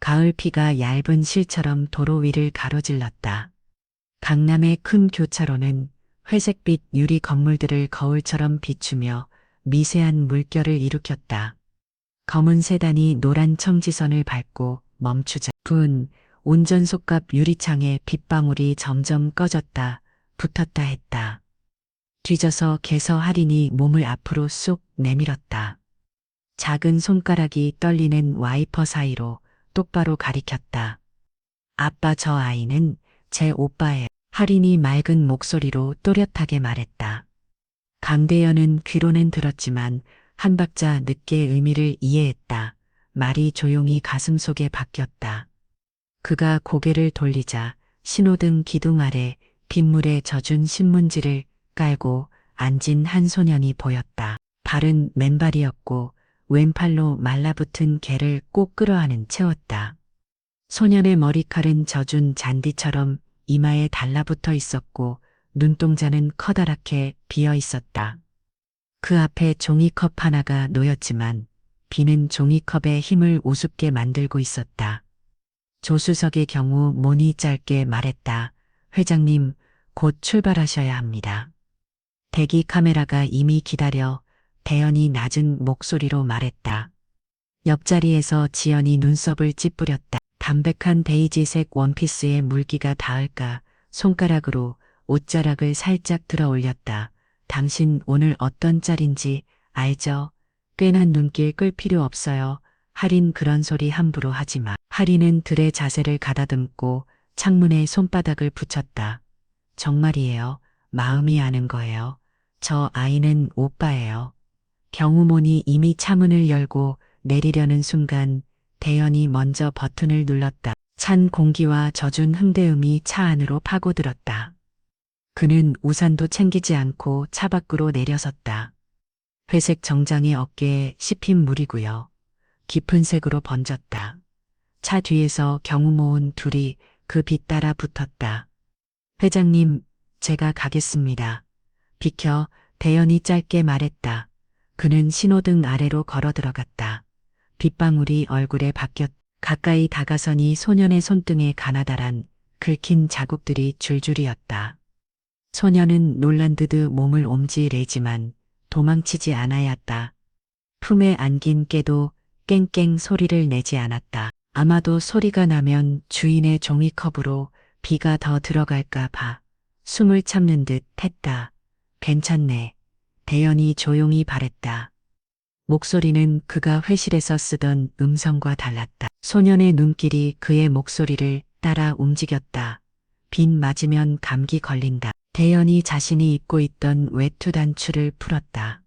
가을 비가 얇은 실처럼 도로 위를 가로질렀다. 강남의 큰 교차로는 회색빛 유리 건물들을 거울처럼 비추며 미세한 물결을 일으켰다. 검은 세단이 노란 청지선을 밟고 멈추자 운전석 유리창에 빗방울이 점점 꺼졌다, 붙었다 했다. 뒤져서 개서 할인이 몸을 앞으로 쑥 내밀었다. 작은 손가락이 떨리는 와이퍼 사이로 똑바로 가리켰다. 아빠, 저 아이는 제 오빠예요. 할인이 맑은 목소리로 또렷하게 말했다. 강대현은 귀로는 들었지만 한 박자 늦게 의미를 이해했다. 말이 조용히 가슴속에 박혔다. 그가 고개를 돌리자 신호등 기둥 아래 빗물에 젖은 신문지를 깔고 앉은 한 소년이 보였다. 발은 맨발이었고 왼팔로 말라붙은 개를 꼭 끌어안은 채웠다. 소년의 머리칼은 젖은 잔디처럼 이마에 달라붙어 있었고 눈동자는 커다랗게 비어 있었다. 그 앞에 종이컵 하나가 놓였지만 비는 종이컵의 힘을 우습게 만들고 있었다. 조수석의 경우 문이 짧게 말했다. 회장님, 곧 출발하셔야 합니다. 대기 카메라가 이미 기다려 대현이 낮은 목소리로 말했다. 옆자리에서 지연이 눈썹을 찌푸렸다. 담백한 베이지색 원피스에 물기가 닿을까 손가락으로 옷자락을 살짝 들어 올렸다. 당신 오늘 어떤 짤인지 알죠? 꽤난 눈길 끌 필요 없어요. 할인 그런 소리 함부로 하지 마. 할인은 들의 자세를 가다듬고 창문에 손바닥을 붙였다. 정말이에요. 마음이 아는 거예요. 저 아이는 오빠예요. 경우몬이 이미 차문을 열고 내리려는 순간 대현이 먼저 버튼을 눌렀다. 찬 공기와 젖은 흥대음이 차 안으로 파고들었다. 그는 우산도 챙기지 않고 차 밖으로 내려섰다. 회색 정장의 어깨에 씹힌 물이고요. 깊은 색으로 번졌다. 차 뒤에서 경우모은 둘이 그 빛 따라 붙었다. 회장님, 제가 가겠습니다. 비켜, 대현이 짧게 말했다. 그는 신호등 아래로 걸어 들어갔다. 빗방울이 얼굴에 박혔. 가까이 다가서니 소년의 손등에 가나다란 긁힌 자국들이 줄줄이었다. 소년은 놀란 듯 몸을 옴지레지만 도망치지 않아야 했다. 품에 안긴 깨도 깽깽 소리를 내지 않았다. 아마도 소리가 나면 주인의 종이컵으로 비가 더 들어갈까 봐 숨을 참는 듯 했다. 괜찮네. 대현이 조용히 말했다. 목소리는 그가 회실에서 쓰던 음성과 달랐다. 소년의 눈길이 그의 목소리를 따라 움직였다. 빗 맞으면 감기 걸린다. 대현이 자신이 입고 있던 외투 단추를 풀었다.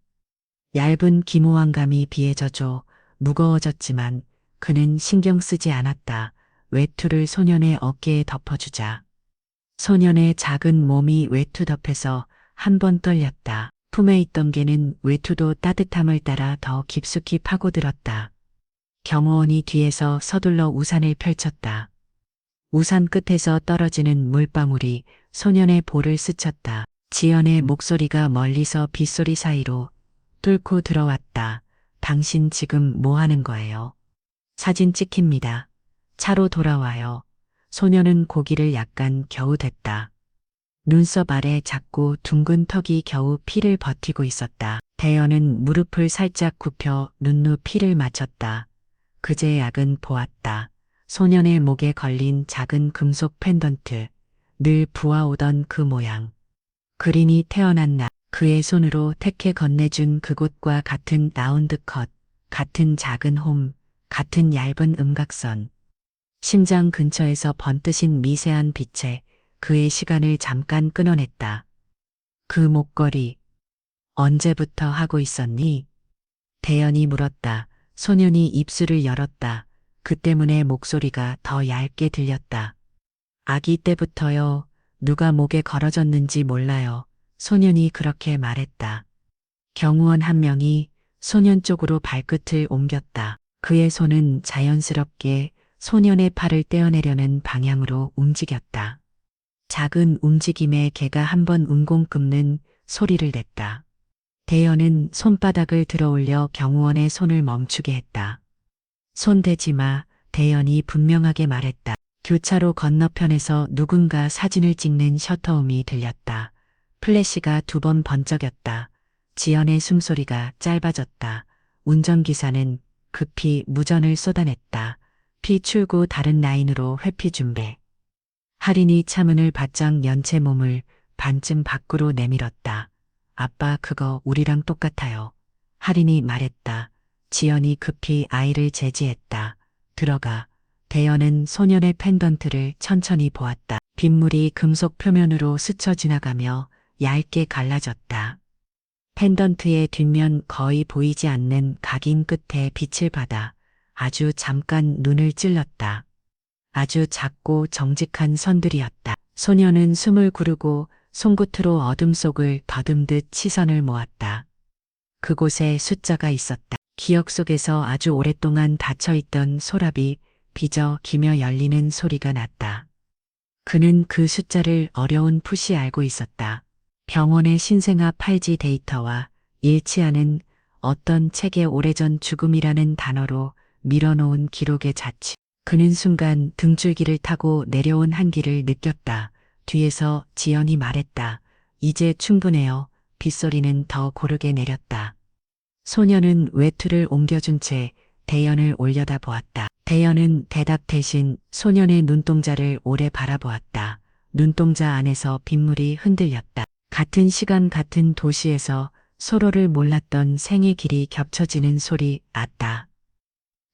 얇은 기모왕감이 비에 젖어 무거워졌지만 그는 신경 쓰지 않았다. 외투를 소년의 어깨에 덮어주자. 소년의 작은 몸이 외투 덮에서 한 번 떨렸다. 품에 있던 개는 외투도 따뜻함을 따라 더 깊숙이 파고들었다. 경호원이 뒤에서 서둘러 우산을 펼쳤다. 우산 끝에서 떨어지는 물방울이 소년의 볼을 스쳤다. 지연의 목소리가 멀리서 빗소리 사이로 뚫고 들어왔다. 당신 지금 뭐 하는 거예요? 사진 찍힙니다. 차로 돌아와요. 소년은 고기를 약간 겨우댔다. 눈썹 아래 작고 둥근 턱이 겨우 피를 버티고 있었다. 대현은 무릎을 살짝 굽혀 눈누 피를 맞췄다. 그제 약은 보았다. 소년의 목에 걸린 작은 금속 펜던트. 늘 부어오던 그 모양. 그린이 태어난 날 그의 손으로 택해 건네준 그곳과 같은 라운드 컷, 같은 작은 홈, 같은 얇은 음각선. 심장 근처에서 번뜨신 미세한 빛에 그의 시간을 잠깐 끊어냈다. 그 목걸이 언제부터 하고 있었니? 대현이 물었다. 소년이 입술을 열었다. 그 때문에 목소리가 더 얇게 들렸다. 아기 때부터요. 누가 목에 걸어졌는지 몰라요. 소년이 그렇게 말했다. 경호원 한 명이 소년 쪽으로 발끝을 옮겼다. 그의 손은 자연스럽게 소년의 팔을 떼어내려는 방향으로 움직였다. 작은 움직임에 개가 한번 운공 끊는 소리를 냈다. 대현은 손바닥을 들어올려 경호원의 손을 멈추게 했다. 손 대지 마. 대연이 분명하게 말했다. 교차로 건너편에서 누군가 사진을 찍는 셔터음이 들렸다. 플래시가 2번 번쩍였다. 지연의 숨소리가 짧아졌다. 운전기사는 급히 무전을 쏟아냈다. 피출구 다른 라인으로 회피 준비. 할인이 차문을 바짝 연 채 몸을 반쯤 밖으로 내밀었다. 아빠 그거 우리랑 똑같아요. 할인이 말했다. 지연이 급히 아이를 제지했다. 들어가. 대연은 소년의 펜던트를 천천히 보았다. 빗물이 금속 표면으로 스쳐 지나가며 얇게 갈라졌다. 펜던트의 뒷면 거의 보이지 않는 각인 끝에 빛을 받아 아주 잠깐 눈을 찔렀다. 아주 작고 정직한 선들이었다. 소녀는 숨을 구르고 손끝으로 어둠 속을 더듬듯 시선을 모았다. 그곳에 숫자가 있었다. 기억 속에서 아주 오랫동안 닫혀있던 서랍이 빚어 기며 열리는 소리가 났다. 그는 그 숫자를 어려운 풋이 알고 있었다. 병원의 신생아 팔지 데이터와 일치하는 어떤 책의 오래전 죽음이라는 단어로 밀어놓은 기록의 자취. 그는 순간 등줄기를 타고 내려온 한기를 느꼈다. 뒤에서 지연이 말했다. 이제 충분해요. 빗소리는 더 고르게 내렸다. 소녀는 외투를 옮겨준 채 대연을 올려다보았다. 대연은 대답 대신 소년의 눈동자를 오래 바라보았다. 눈동자 안에서 빗물이 흔들렸다. 같은 시간 같은 도시에서 서로를 몰랐던 생의 길이 겹쳐지는 소리 났다.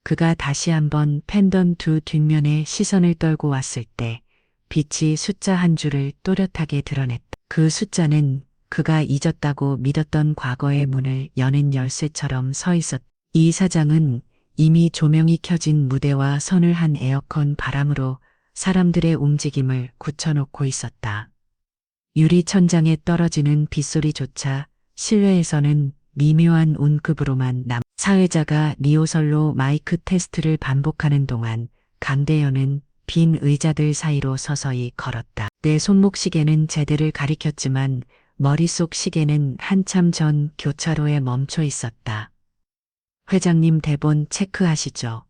그가 다시 한번 펜던트 뒷면에 시선을 떨고 왔을 때 빛이 숫자 한 줄을 또렷하게 드러냈다. 그 숫자는 그가 잊었다고 믿었던 과거의 문을 여는 열쇠처럼 서 있었다. 이 사장은 이미 조명이 켜진 무대와 서늘한 에어컨 바람으로 사람들의 움직임을 굳혀놓고 있었다. 유리 천장에 떨어지는 빗소리조차 실외에서는 미묘한 운급으로만 사회자가 리허설로 마이크 테스트를 반복하는 동안 강대현은 빈 의자들 사이로 서서히 걸었다. 내 손목 시계는 제대를 가리켰지만 머릿속 시계는 한참 전 교차로에 멈춰 있었다. 회장님 대본 체크하시죠.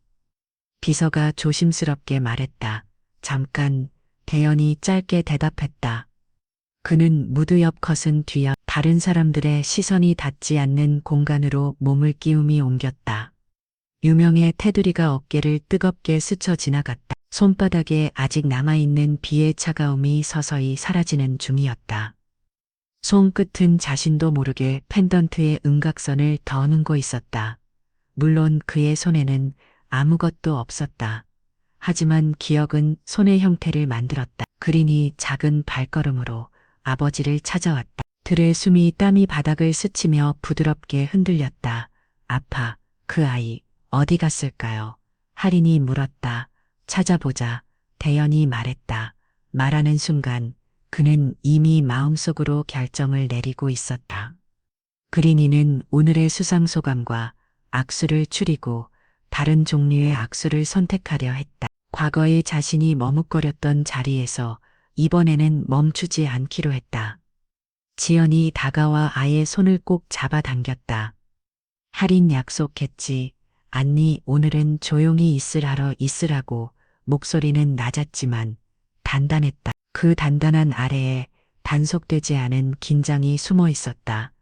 비서가 조심스럽게 말했다. 잠깐. 대연이 짧게 대답했다. 그는 무드 옆 커튼 뒤옆 다른 사람들의 시선이 닿지 않는 공간으로 몸을 끼움이 옮겼다. 유명의 테두리가 어깨를 뜨겁게 스쳐 지나갔다. 손바닥에 아직 남아있는 비의 차가움이 서서히 사라지는 중이었다. 손끝은 자신도 모르게 펜던트의 음각선을 더 눈고 있었다. 물론 그의 손에는 아무것도 없었다. 하지만 기억은 손의 형태를 만들었다. 그린이 작은 발걸음으로 아버지를 찾아왔다. 들의 숨이 땀이 바닥을 스치며 부드럽게 흔들렸다. 아파, 그 아이 어디 갔을까요? 할인이 물었다. 찾아보자. 대연이 말했다. 말하는 순간 그는 이미 마음속으로 결정을 내리고 있었다. 그린이는 오늘의 수상소감과 악수를 추리고 다른 종류의 악수를 선택하려 했다. 과거의 자신이 머뭇거렸던 자리에서 이번에는 멈추지 않기로 했다. 지연이 다가와 아이의 손을 꼭 잡아당겼다. 할인 약속했지. 않니 오늘은 조용히 있으라고. 목소리는 낮았지만 단단했다. 그 단단한 아래에 단속되지 않은 긴장이 숨어 있었다.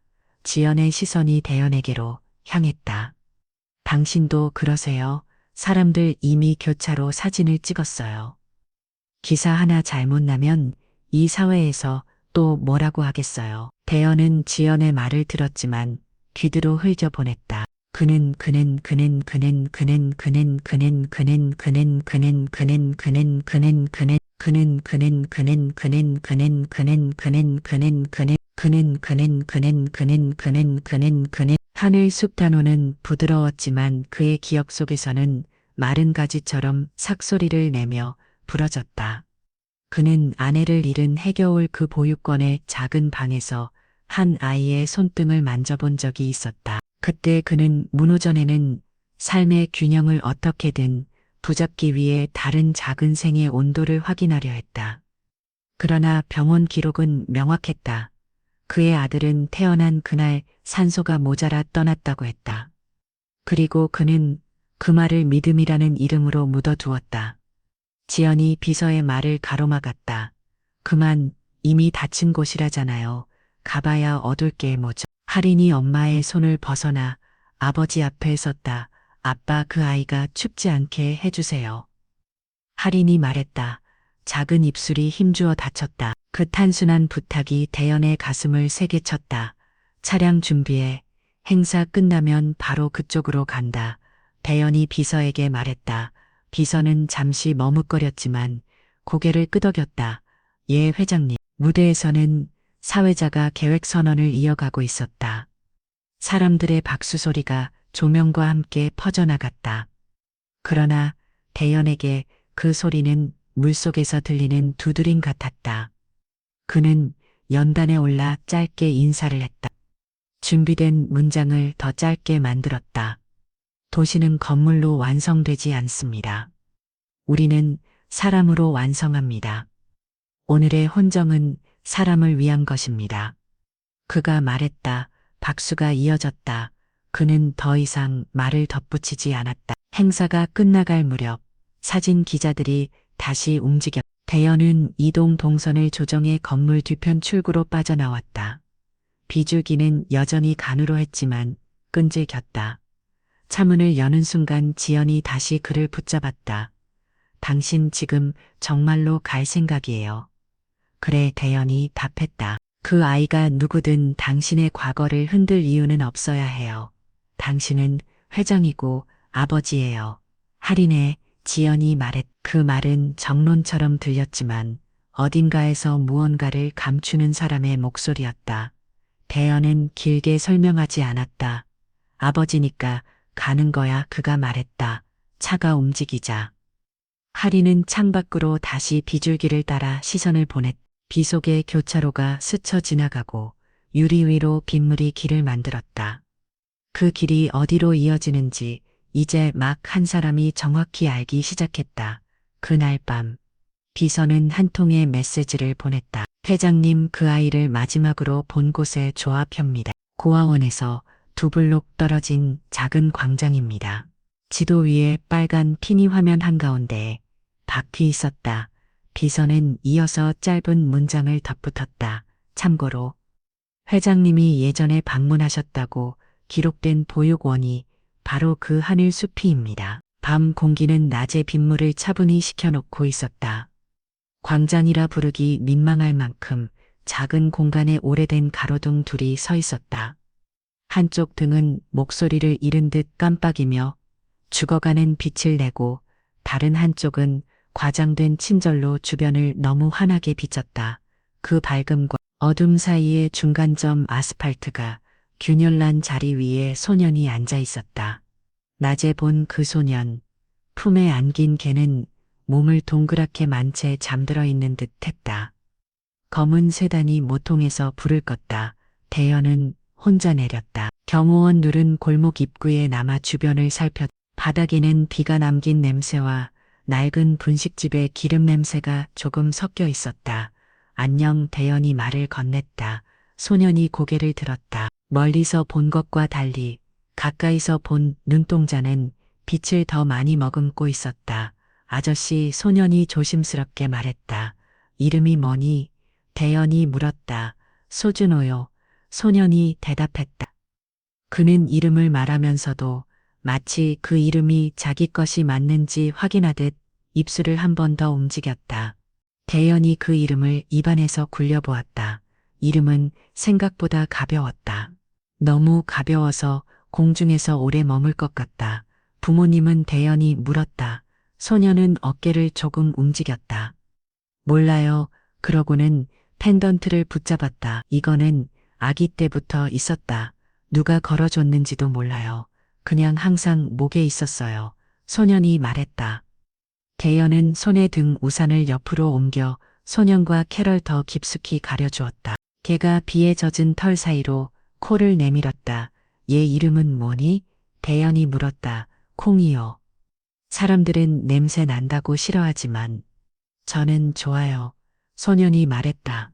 지연의 시선이 대연에게로 향했다. 당신도 그러세요? 사람들 이미 교차로 사진을 찍었어요. 기사 하나 잘못 나면 이 사회에서 또 뭐라고 하겠어요. 대연은 지연의 말을 들었지만 귀두로 흘려보냈다. 그는 하늘 숲 단호는 부드러웠지만 그의 기억 속에서는 마른 가지처럼 삭소리를 내며 부러졌다. 그는 아내를 잃은 해겨울 그 보육원의 작은 방에서 한 아이의 손등을 만져본 적이 있었다. 그때 그는 문호전에는 삶의 균형을 어떻게든 붙잡기 위해 다른 작은 생의 온도를 확인하려 했다. 그러나 병원 기록은 명확했다. 그의 아들은 태어난 그날 산소가 모자라 떠났다고 했다. 그리고 그는 그 말을 믿음이라는 이름으로 묻어두었다. 지연이 비서의 말을 가로막았다. 그만, 이미 다친 곳이라잖아요. 가봐야 얻을 게 뭐죠. 할인이 엄마의 손을 벗어나 아버지 앞에 섰다. 아빠, 그 아이가 춥지 않게 해주세요. 할인이 말했다. 작은 입술이 힘주어 닫혔다. 그 단순한 부탁이 대연의 가슴을 세게 쳤다. 차량 준비해. 행사 끝나면 바로 그쪽으로 간다. 대연이 비서에게 말했다. 비서는 잠시 머뭇거렸지만 고개를 끄덕였다. 예, 회장님. 무대에서는 사회자가 계획 선언을 이어가고 있었다. 사람들의 박수 소리가 조명과 함께 퍼져나갔다. 그러나 대연에게 그 소리는 물속에서 들리는 두드림 같았다. 그는 연단에 올라 짧게 인사를 했다. 준비된 문장을 더 짧게 만들었다. 도시는 건물로 완성되지 않습니다. 우리는 사람으로 완성합니다. 오늘의 혼정은 사람을 위한 것입니다. 그가 말했다. 박수가 이어졌다. 그는 더 이상 말을 덧붙이지 않았다. 행사가 끝나갈 무렵 사진 기자들이 다시 움직였다. 대연은 이동 동선을 조정해 건물 뒤편 출구로 빠져나왔다. 비줄기는 여전히 가누로했지만 끈질겼다. 차문을 여는 순간 지연이 다시 그를 붙잡았다. 당신 지금 정말로 갈 생각이에요. 그래, 대연이 답했다. 그 아이가 누구든 당신의 과거를 흔들 이유는 없어야 해요. 당신은 회장이고 아버지예요. 할인의 지연이 말했. 그 말은 정론처럼 들렸지만 어딘가에서 무언가를 감추는 사람의 목소리였다. 대연은 길게 설명하지 않았다. 아버지니까 가는 거야, 그가 말했다. 차가 움직이자. 할인은 창밖으로 다시 비줄기를 따라 시선을 보냈다. 비 속의 교차로가 스쳐 지나가고 유리 위로 빗물이 길을 만들었다. 그 길이 어디로 이어지는지 이제 막 한 사람이 정확히 알기 시작했다. 그날 밤 비서는 한 통의 메시지를 보냈다. 회장님, 그 아이를 마지막으로 본 곳의 조합협입니다. 고아원에서 2블록 떨어진 작은 광장입니다. 지도 위에 빨간 피니 화면 한가운데에 바퀴 있었다. 비서는 이어서 짧은 문장을 덧붙였다. 참고로 회장님이 예전에 방문하셨다고 기록된 보육원이 바로 그 하늘 숲이입니다. 밤 공기는 낮의 빗물을 차분히 식혀놓고 있었다. 광장이라 부르기 민망할 만큼 작은 공간에 오래된 가로등 둘이 서 있었다. 한쪽 등은 목소리를 잃은 듯 깜빡이며 죽어가는 빛을 내고 다른 한쪽은 과장된 친절로 주변을 너무 환하게 비쳤다. 그 밝음과 어둠 사이의 중간점 아스팔트가 균열난 자리 위에 소년이 앉아 있었다. 낮에 본 그 소년, 품에 안긴 개는 몸을 동그랗게 만 채 잠들어 있는 듯 했다. 검은 세단이 모통에서 불을 껐다. 대연은 혼자 내렸다. 경호원 누른 골목 입구에 남아 주변을 살폈다. 바닥에는 비가 남긴 냄새와 낡은 분식집의 기름 냄새가 조금 섞여 있었다. 안녕, 대연이 말을 건넸다. 소년이 고개를 들었다. 멀리서 본 것과 달리 가까이서 본 눈동자는 빛을 더 많이 머금고 있었다. 아저씨, 소년이 조심스럽게 말했다. 이름이 뭐니? 대연이 물었다. 소준호요. 소년이 대답했다. 그는 이름을 말하면서도 마치 그 이름이 자기 것이 맞는지 확인하듯 입술을 한 번 더 움직였다. 대연이 그 이름을 입안에서 굴려보았다. 이름은 생각보다 가벼웠다. 너무 가벼워서 공중에서 오래 머물 것 같다. 부모님은? 대연이 물었다. 소년은 어깨를 조금 움직였다. 몰라요. 그러고는 펜던트를 붙잡았다. 이거는 아기 때부터 있었다. 누가 걸어줬는지도 몰라요. 그냥 항상 목에 있었어요. 소년이 말했다. 대연은 손에 든 우산을 옆으로 옮겨 소년과 캐럴 더 깊숙이 가려주었다. 걔가 비에 젖은 털 사이로 코를 내밀었다. 얘 이름은 뭐니? 대연이 물었다. 콩이요. 사람들은 냄새 난다고 싫어하지만 저는 좋아요. 소년이 말했다.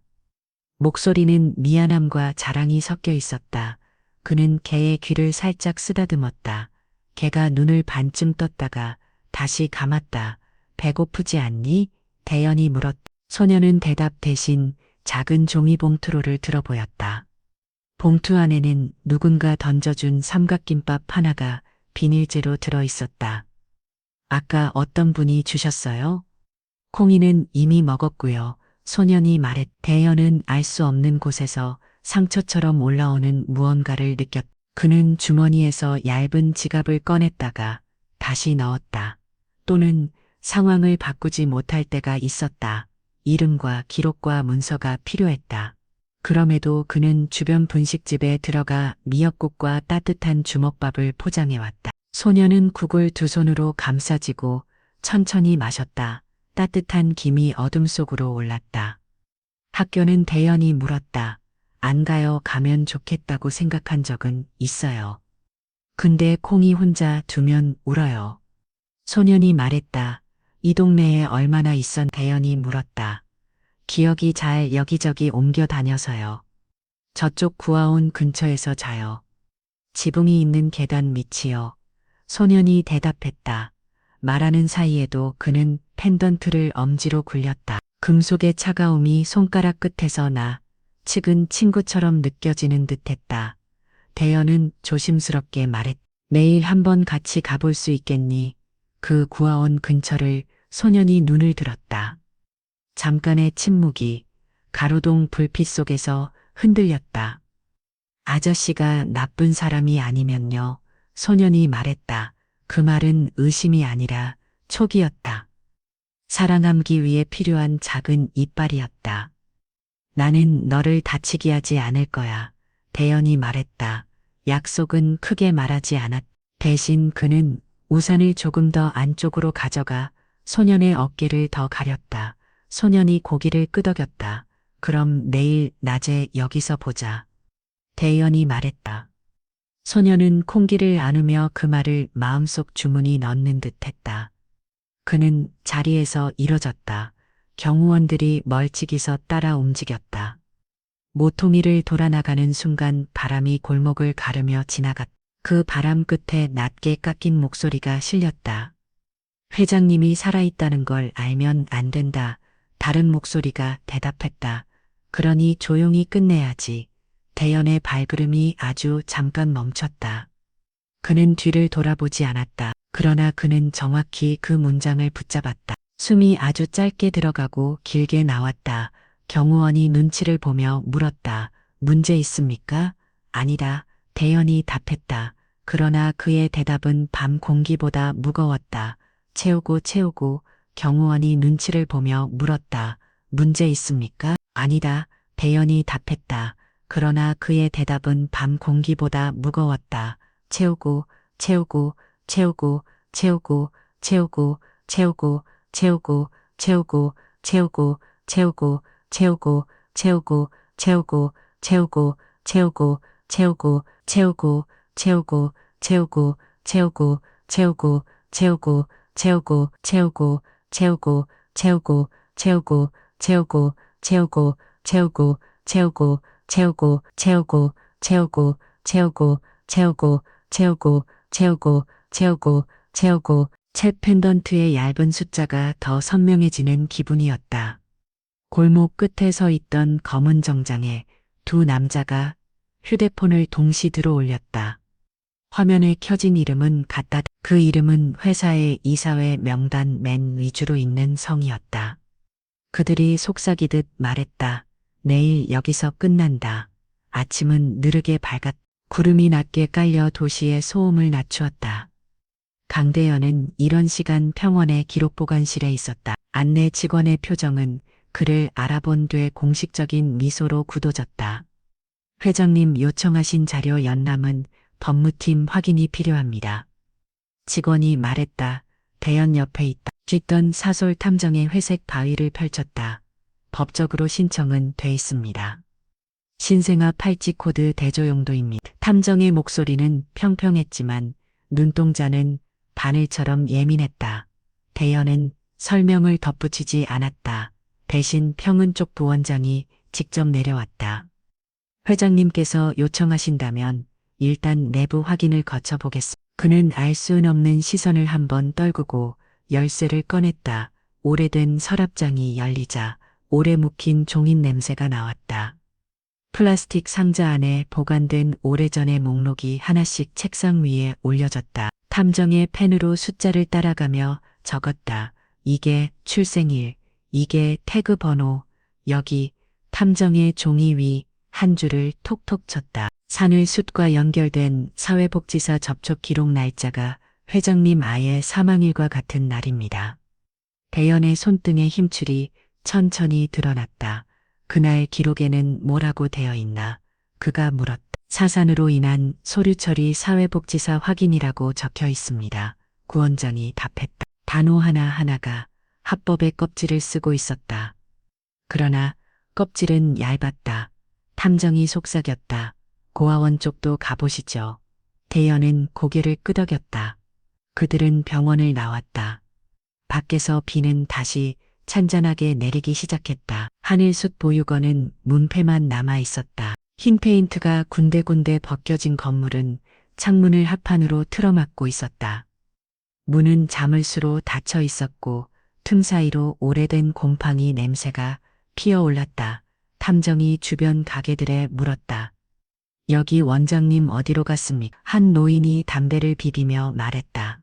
목소리는 미안함과 자랑이 섞여 있었다. 그는 개의 귀를 살짝 쓰다듬었다. 걔가 눈을 반쯤 떴다가 다시 감았다. 배고프지 않니? 대연이 물었다. 소녀는 대답 대신 작은 종이봉투로를 들어보였다. 봉투 안에는 누군가 던져준 삼각김밥 하나가 비닐재로 들어있었다. 아까 어떤 분이 주셨어요? 콩이는 이미 먹었고요. 소년이 말했. 대연은 알 수 없는 곳에서 상처처럼 올라오는 무언가를 느꼈다. 그는 주머니에서 얇은 지갑을 꺼냈다가 다시 넣었다. 또는 상황을 바꾸지 못할 때가 있었다. 이름과 기록과 문서가 필요했다. 그럼에도 그는 주변 분식집에 들어가 미역국과 따뜻한 주먹밥을 포장해왔다. 소녀는 국을 두 손으로 감싸지고 천천히 마셨다. 따뜻한 김이 어둠 속으로 올랐다. 학교는 대연이 물었다. 안 가요? 가면 좋겠다고 생각한 적은 있어요. 근데 콩이 혼자 두면 울어요. 소년이 말했다. 이 동네에 얼마나 있었? 대연이 물었다. 기억이 잘 여기저기 옮겨 다녀서요. 저쪽 구아온 근처에서 자요. 지붕이 있는 계단 밑이요. 소년이 대답했다. 말하는 사이에도 그는 펜던트를 엄지로 굴렸다. 금속의 차가움이 손가락 끝에서 나 측은 친구처럼 느껴지는 듯했다. 대연은 조심스럽게 말했다. 내일 한번 같이 가볼 수 있겠니? 그 구아온 근처를. 소년이 눈을 들었다. 잠깐의 침묵이 가로등 불빛 속에서 흔들렸다. 아저씨가 나쁜 사람이 아니면요. 소년이 말했다. 그 말은 의심이 아니라 촉이었다. 살아남기 위해 필요한 작은 이빨이었다. 나는 너를 다치게 하지 않을 거야. 대연이 말했다. 약속은 크게 말하지 않았. 대신 그는 우산을 조금 더 안쪽으로 가져가 소년의 어깨를 더 가렸다. 소년이 고개를 끄덕였다. 그럼 내일 낮에 여기서 보자. 대연이 말했다. 소년은 콩기를 안으며 그 말을 마음속 주문이 넣는 듯했다. 그는 자리에서 일어섰다. 경호원들이 멀찍이서 따라 움직였다. 모퉁이를 돌아나가는 순간 바람이 골목을 가르며 지나갔다. 그 바람 끝에 낮게 깎인 목소리가 실렸다. 회장님이 살아있다는 걸 알면 안 된다. 다른 목소리가 대답했다. 그러니 조용히 끝내야지. 대연의 발걸음이 아주 잠깐 멈췄다. 그는 뒤를 돌아보지 않았다. 그러나 그는 정확히 그 문장을 붙잡았다. 숨이 아주 짧게 들어가고 길게 나왔다. 경호원이 눈치를 보며 물었다. 문제 있습니까? 아니다. 대연이 답했다. 그러나 그의 대답은 밤 공기보다 무거웠다. 채우고. 경호원이 눈치를 보며 물었다. 문제 있습니까? 아니다. 대연이 답했다. 그러나 그의 대답은 밤 공기보다 무거웠다. 채우고. 책 펜던트의 얇은 숫자가 더 선명해지는 기분이었다. 골목 끝에 서 있던 검은 정장에 두 남자가 휴대폰을 동시 들어 올렸다. 화면에 켜진 이름은 같다. 그 이름은 회사의 이사회 명단 맨 위주로 있는 성이었다. 그들이 속삭이듯 말했다. 내일 여기서 끝난다. 아침은 느르게 밝았. 구름이 낮게 깔려 도시의 소음을 낮추었다. 강대현은 이런 시간 평원의 기록보관실에 있었다. 안내 직원의 표정은 그를 알아본 뒤 공식적인 미소로 굳어졌다. 회장님 요청하신 자료 연남은 법무팀 확인이 필요합니다. 직원이 말했다. 대연 옆에 있다. 쥐던 사솔 탐정의 회색 바위를 펼쳤다. 법적으로 신청은 돼 있습니다. 신생아 팔찌 코드 대조용도입니다. 탐정의 목소리는 평평했지만 눈동자는 바늘처럼 예민했다. 대연은 설명을 덧붙이지 않았다. 대신 평은 쪽 부원장이 직접 내려왔다. 회장님께서 요청하신다면 일단 내부 확인을 거쳐보겠습니다. 그는 알 수는 없는 시선을 한번 떨구고 열쇠를 꺼냈다. 오래된 서랍장이 열리자 오래 묵힌 종잇 냄새가 나왔다. 플라스틱 상자 안에 보관된 오래전의 목록이 하나씩 책상 위에 올려졌다. 탐정의 펜으로 숫자를 따라가며 적었다. 이게 출생일, 이게 태그 번호, 여기 탐정의 종이 위 한 줄을 톡톡 쳤다. 산을숫과 연결된 사회복지사 접촉 기록 날짜가 회장님 아의 사망일과 같은 날입니다. 대연의 손등에 힘줄이 천천히 드러났다. 그날 기록에는 뭐라고 되어 있나? 그가 물었다. 사산으로 인한 서류 처리 사회복지사 확인이라고 적혀 있습니다. 구원장이 답했다. 단어 하나하나가 합법의 껍질을 쓰고 있었다. 그러나 껍질은 얇았다. 탐정이 속삭였다. 고아원 쪽도 가보시죠. 대연은 고개를 끄덕였다. 그들은 병원을 나왔다. 밖에서 비는 다시 찬잔하게 내리기 시작했다. 하늘숲 보육원은 문패만 남아 있었다. 흰 페인트가 군데군데 벗겨진 건물은 창문을 합판으로 틀어막고 있었다. 문은 자물쇠로 닫혀 있었고 틈 사이로 오래된 곰팡이 냄새가 피어올랐다. 탐정이 주변 가게들에 물었다. 여기 원장님 어디로 갔습니까? 한 노인이 담배를 비비며 말했다.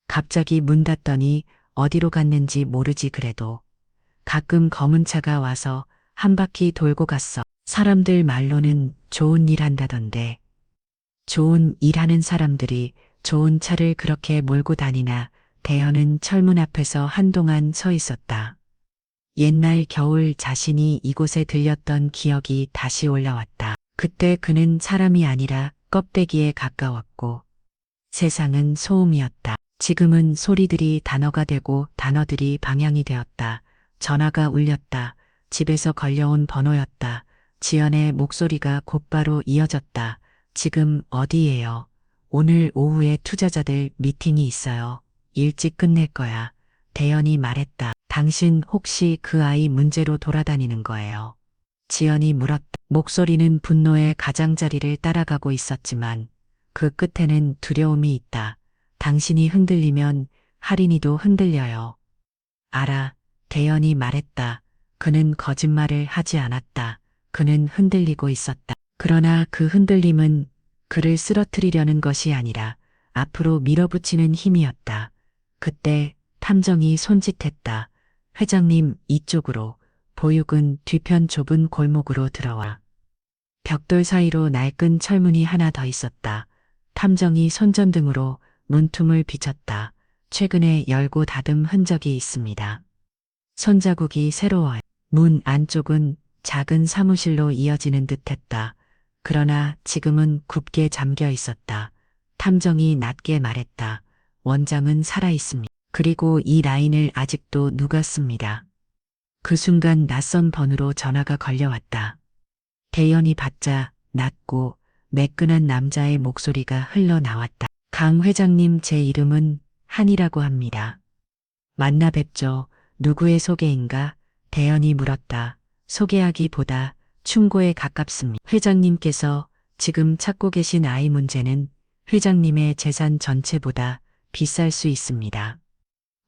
갑자기 문 닫더니 어디로 갔는지 모르지 그래도. 가끔 검은 차가 와서 한 바퀴 돌고 갔어. 사람들 말로는 좋은 일 한다던데. 좋은 일 하는 사람들이 좋은 차를 그렇게 몰고 다니나. 대현은 철문 앞에서 한동안 서 있었다. 옛날 겨울 자신이 이곳에 들렸던 기억이 다시 올라왔다. 그때 그는 사람이 아니라 껍데기에 가까웠고 세상은 소음이었다. 지금은 소리들이 단어가 되고 단어들이 방향이 되었다. 전화가 울렸다. 집에서 걸려온 번호였다. 지연의 목소리가 곧바로 이어졌다. 지금 어디예요? 오늘 오후에 투자자들 미팅이 있어요. 일찍 끝낼 거야. 대연이 말했다. 당신 혹시 그 아이 문제로 돌아다니는 거예요? 지연이 물었다. 목소리는 분노의 가장자리를 따라가고 있었지만 그 끝에는 두려움이 있다. 당신이 흔들리면 할인이도 흔들려요. 알아. 대연이 말했다. 그는 거짓말을 하지 않았다. 그는 흔들리고 있었다. 그러나 그 흔들림은 그를 쓰러뜨리려는 것이 아니라 앞으로 밀어붙이는 힘이었다. 그때 탐정이 손짓했다. 회장님 이쪽으로. 보육은 뒤편 좁은 골목으로 들어와. 벽돌 사이로 낡은 철문이 하나 더 있었다. 탐정이 손전등으로 문틈을 비쳤다. 최근에 열고 닫은 흔적이 있습니다. 손자국이 새로워요. 문 안쪽은 작은 사무실로 이어지는 듯했다. 그러나 지금은 굳게 잠겨 있었다. 탐정이 낮게 말했다. 원장은 살아있습니다. 그리고 이 라인을 아직도 누가 씁니다. 그 순간 낯선 번호로 전화가 걸려왔다. 대연이 받자 낮고 매끈한 남자의 목소리가 흘러나왔다. 강 회장님 제 이름은 한이라고 합니다. 만나 뵙죠. 누구의 소개인가? 대연이 물었다. 소개하기보다 충고에 가깝습니다. 회장님께서 지금 찾고 계신 아이 문제는 회장님의 재산 전체보다 비쌀 수 있습니다.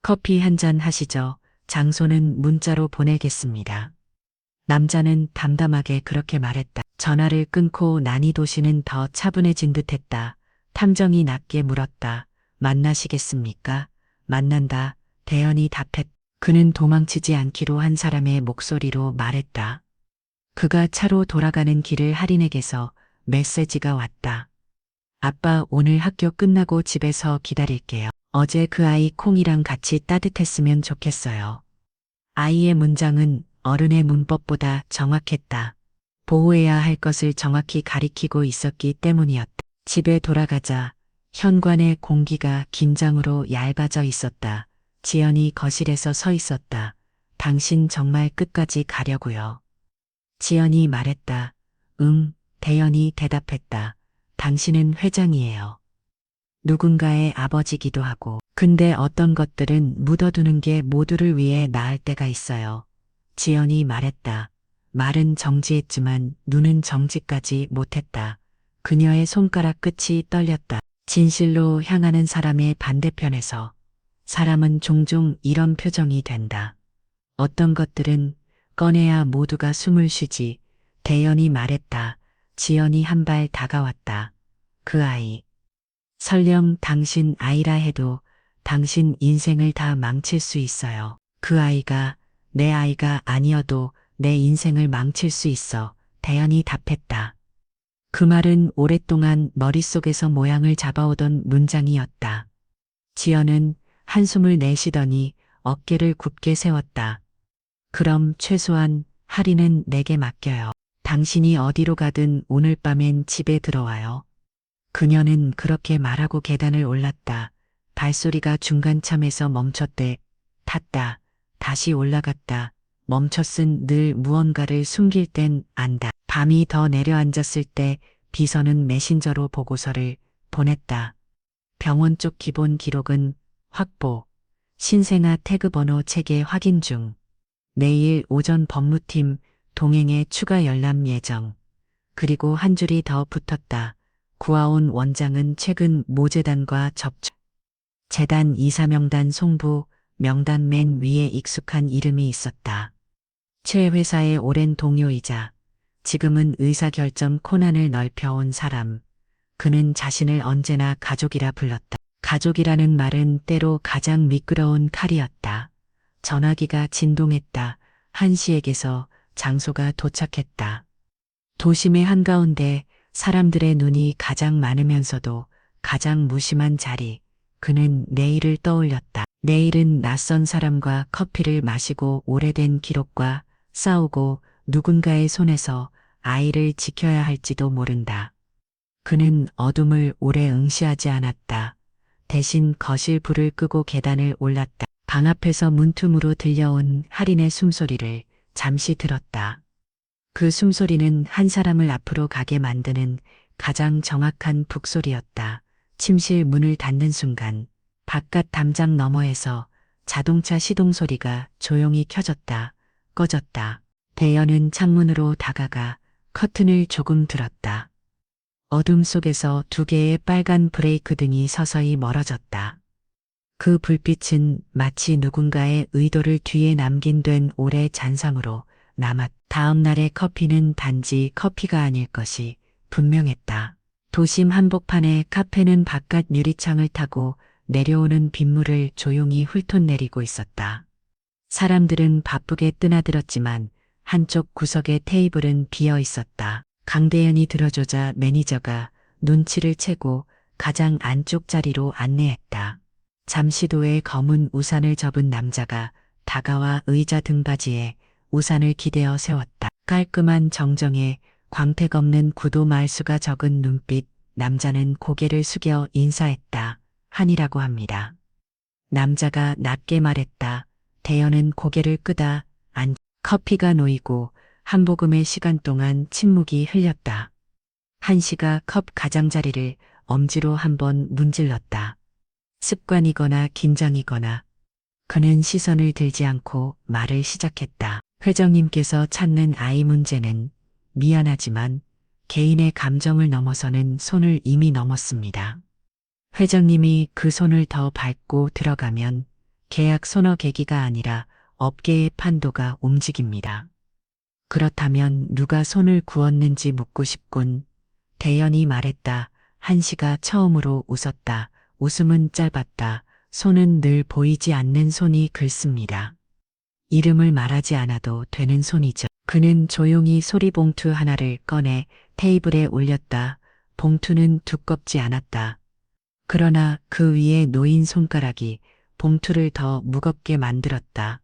커피 한 잔 하시죠. 장소는 문자로 보내겠습니다. 남자는 담담하게 그렇게 말했다. 전화를 끊고 난이도씨는 더 차분해진 듯했다. 탐정이 낮게 물었다. 만나시겠습니까? 만난다. 대연이 답했다. 그는 도망치지 않기로 한 사람의 목소리로 말했다. 그가 차로 돌아가는 길을 할인에게서 메시지가 왔다. 아빠 오늘 학교 끝나고 집에서 기다릴게요. 어제 그 아이 콩이랑 같이 따뜻했으면 좋겠어요. 아이의 문장은 어른의 문법보다 정확했다. 보호해야 할 것을 정확히 가리키고 있었기 때문이었다. 집에 돌아가자 현관의 공기가 긴장으로 얇아져 있었다. 지연이 거실에서 서 있었다. 당신 정말 끝까지 가려고요. 지연이 말했다. 응, 대연이 대답했다. 당신은 회장이에요. 누군가의 아버지기도 하고. 근데 어떤 것들은 묻어두는 게 모두를 위해 나을 때가 있어요. 지연이 말했다. 말은 정지했지만 눈은 정지까지 못했다. 그녀의 손가락 끝이 떨렸다. 진실로 향하는 사람의 반대편에서 사람은 종종 이런 표정이 된다. 어떤 것들은 꺼내야 모두가 숨을 쉬지. 대연이 말했다. 지연이 한 발 다가왔다. 그 아이. 설령 당신 아이라 해도 당신 인생을 다 망칠 수 있어요. 그 아이가 내 아이가 아니어도 내 인생을 망칠 수 있어. 대연이 답했다. 그 말은 오랫동안 머릿속에서 모양을 잡아오던 문장이었다. 지연은 한숨을 내쉬더니 어깨를 굳게 세웠다. 그럼 최소한 할인은 내게 맡겨요. 당신이 어디로 가든 오늘 밤엔 집에 들어와요. 그녀는 그렇게 말하고 계단을 올랐다. 발소리가 중간참에서 멈췄대. 탔다. 다시 올라갔다. 멈췄은 늘 무언가를 숨길 땐 안다. 밤이 더 내려앉았을 때 비서는 메신저로 보고서를 보냈다. 병원 쪽 기본 기록은 확보. 신생아 태그 번호 체계 확인 중. 내일 오전 법무팀 동행에 추가 열람 예정. 그리고 한 줄이 더 붙었다. 구하온 원장은 최근 모재단과 접촉. 재단 이사명단 송부, 명단 맨 위에 익숙한 이름이 있었다. 최 회사의 오랜 동료이자 지금은 의사결정 코난을 넓혀온 사람. 그는 자신을 언제나 가족이라 불렀다. 가족이라는 말은 때로 가장 미끄러운 칼이었다. 전화기가 진동했다. 한시에게서 장소가 도착했다. 도심의 한가운데 사람들의 눈이 가장 많으면서도 가장 무심한 자리. 그는 내일을 떠올렸다. 내일은 낯선 사람과 커피를 마시고 오래된 기록과 싸우고 누군가의 손에서 아이를 지켜야 할지도 모른다. 그는 어둠을 오래 응시하지 않았다. 대신 거실 불을 끄고 계단을 올랐다. 방 앞에서 문틈으로 들려온 할인의 숨소리를 잠시 들었다. 그 숨소리는 한 사람을 앞으로 가게 만드는 가장 정확한 북소리였다. 침실 문을 닫는 순간 바깥 담장 너머에서 자동차 시동 소리가 조용히 켜졌다. 꺼졌다. 대연은 창문으로 다가가 커튼을 조금 들었다. 어둠 속에서 두 개의 빨간 브레이크 등이 서서히 멀어졌다. 그 불빛은 마치 누군가의 의도를 뒤에 남긴 된 오래 잔상으로 남았. 다음 날의 커피는 단지 커피가 아닐 것이 분명했다. 도심 한복판의 카페는 바깥 유리창을 타고 내려오는 빗물을 조용히 훑어내리고 있었다. 사람들은 바쁘게 뜨나들었지만 한쪽 구석의 테이블은 비어 있었다. 강대현이 들어주자 매니저가 눈치를 채고 가장 안쪽 자리로 안내했다. 잠시도의 검은 우산을 접은 남자가 다가와 의자 등받이에 우산을 기대어 세웠다. 깔끔한 정정에 광택 없는 구도 말수가 적은 눈빛. 남자는 고개를 숙여 인사했다. 한이라고 합니다. 남자가 낮게 말했다. 대연은 고개를 끄다 커피가 놓이고 한 모금의 시간 동안 침묵이 흘렸다. 한시가 컵 가장자리를 엄지로 한번 문질렀다. 습관이거나 긴장이거나 그는 시선을 들지 않고 말을 시작했다. 회장님께서 찾는 아이 문제는 미안하지만 개인의 감정을 넘어서는 손을 이미 넘었습니다. 회장님이 그 손을 더 밟고 들어가면 계약 손어 계기가 아니라 업계의 판도가 움직입니다. 그렇다면 누가 손을 구웠는지 묻고 싶군. 대연이 말했다. 한시가 처음으로 웃었다. 웃음은 짧았다. 손은 늘 보이지 않는 손이 긁습니다. 이름을 말하지 않아도 되는 손이죠. 그는 조용히 소리봉투 하나를 꺼내 테이블에 올렸다. 봉투는 두껍지 않았다. 그러나 그 위에 놓인 손가락이 봉투를 더 무겁게 만들었다.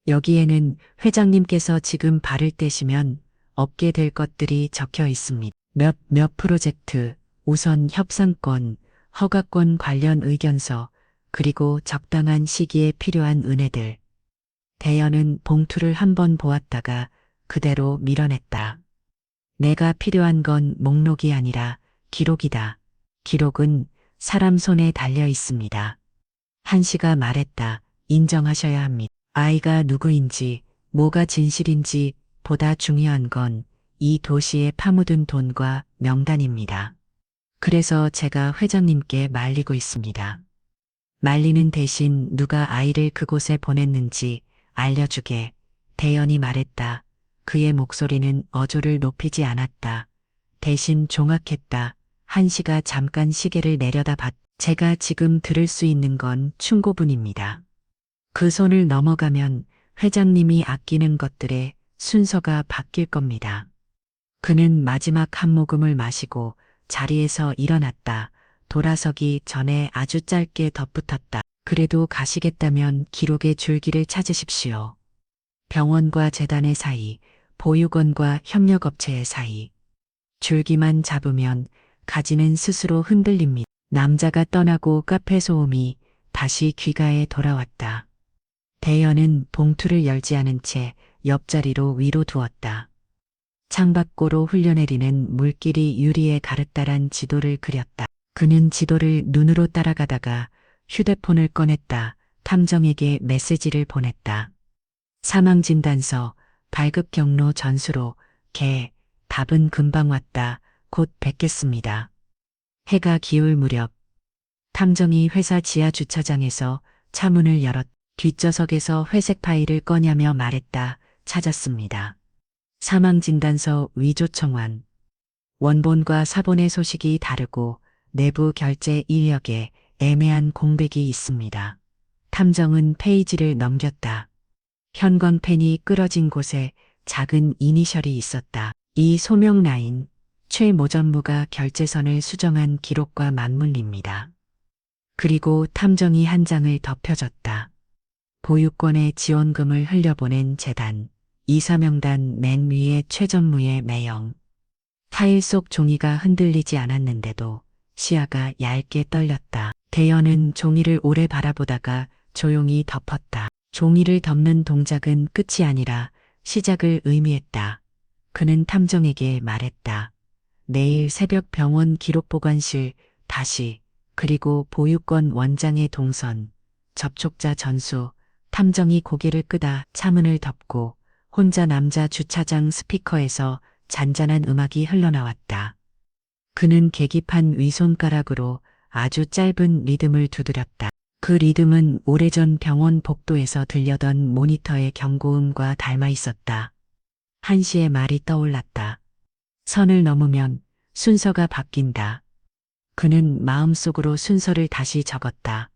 여기에는 회장님께서 지금 발을 떼시면 얻게 될 것들이 적혀 있습니다. 몇 프로젝트, 우선 협상권, 허가권 관련 의견서, 그리고 적당한 시기에 필요한 은혜들. 대연은 봉투를 한번 보았다가 그대로 밀어냈다. 내가 필요한 건 목록이 아니라 기록이다. 기록은 사람 손에 달려 있습니다. 한시가 말했다. 인정하셔야 합니다. 아이가 누구인지, 뭐가 진실인지 보다 중요한 건 이 도시에 파묻은 돈과 명단입니다. 그래서 제가 회장님께 말리고 있습니다. 말리는 대신 누가 아이를 그곳에 보냈는지 알려주게. 대연이 말했다. 그의 목소리는 어조를 높이지 않았다. 대신 종악했다. 한시가 잠깐 시계를 내려다봤. 제가 지금 들을 수 있는 건 충고분입니다. 그 손을 넘어가면 회장님이 아끼는 것들의 순서가 바뀔 겁니다. 그는 마지막 한 모금을 마시고 자리에서 일어났다. 돌아서기 전에 아주 짧게 덧붙었다. 그래도 가시겠다면 기록의 줄기를 찾으십시오. 병원과 재단의 사이, 보육원과 협력업체의 사이. 줄기만 잡으면 가지는 스스로 흔들립니다. 남자가 떠나고 카페 소음이 다시 귀가에 돌아왔다. 대연은 봉투를 열지 않은 채 옆자리로 위로 두었다. 창밖으로 흘려내리는 물길이 유리에 가르따란 지도를 그렸다. 그는 지도를 눈으로 따라가다가 휴대폰을 꺼냈다. 탐정에게 메시지를 보냈다. 사망진단서, 발급경로 전수로, 답은 금방 왔다. 곧 뵙겠습니다. 해가 기울 무렵 탐정이 회사 지하 주차장에서 차문을 열었. 뒷좌석에서 회색 파일을 꺼냐며 말했다. 찾았습니다. 사망진단서 위조 청원. 원본과 사본의 소식이 다르고 내부 결제 이력에 애매한 공백이 있습니다. 탐정은 페이지를 넘겼다. 형광펜이 끌어진 곳에 작은 이니셜이 있었다. 이 소명 라인, 최 모전무가 결제선을 수정한 기록과 맞물립니다. 그리고 탐정이 한 장을 덮여줬다. 보육권의 지원금을 흘려보낸 재단, 이사명단 맨 위에 최전무의 매형. 파일 속 종이가 흔들리지 않았는데도 시야가 얇게 떨렸다. 대연은 종이를 오래 바라보다가 조용히 덮었다. 종이를 덮는 동작은 끝이 아니라 시작을 의미했다. 그는 탐정에게 말했다. 내일 새벽 병원 기록보관실 다시, 그리고 보육권 원장의 동선, 접촉자 전수. 탐정이 고개를 끄다 차문을 덮고 혼자 남자 주차장 스피커에서 잔잔한 음악이 흘러나왔다. 그는 계기판 위손가락으로 아주 짧은 리듬을 두드렸다. 그 리듬은 오래전 병원 복도에서 들려던 모니터의 경고음과 닮아 있었다. 한시의 말이 떠올랐다. 선을 넘으면 순서가 바뀐다. 그는 마음속으로 순서를 다시 적었다.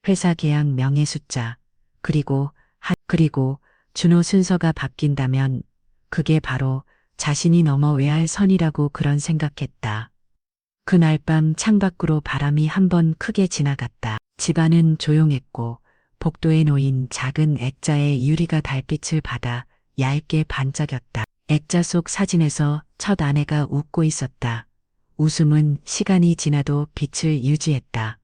회사 계약 명예 숫자, 그리고 준호 순서가 바뀐다면 그게 바로 자신이 넘어야 할 선이라고 그런 생각했다. 그날 밤 창밖으로 바람이 한 번 크게 지나갔다. 집안은 조용했고 복도에 놓인 작은 액자의 유리가 달빛을 받아 얇게 반짝였다. 액자 속 사진에서 첫 아내가 웃고 있었다. 웃음은 시간이 지나도 빛을 유지했다.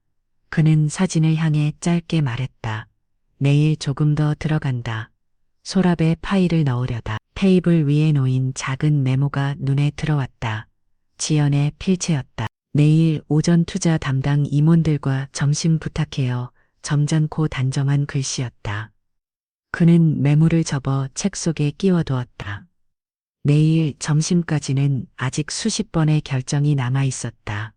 그는 사진을 향해 짧게 말했다. 내일 조금 더 들어간다. 서랍에 파일을 넣으려다. 테이블 위에 놓인 작은 메모가 눈에 들어왔다. 지연의 필체였다. 내일 오전 투자 담당 임원들과 점심 부탁해요. 점잖고 단정한 글씨였다. 그는 메모를 접어 책 속에 끼워두었다. 내일 점심까지는 아직 수십 번의 결정이 남아 있었다.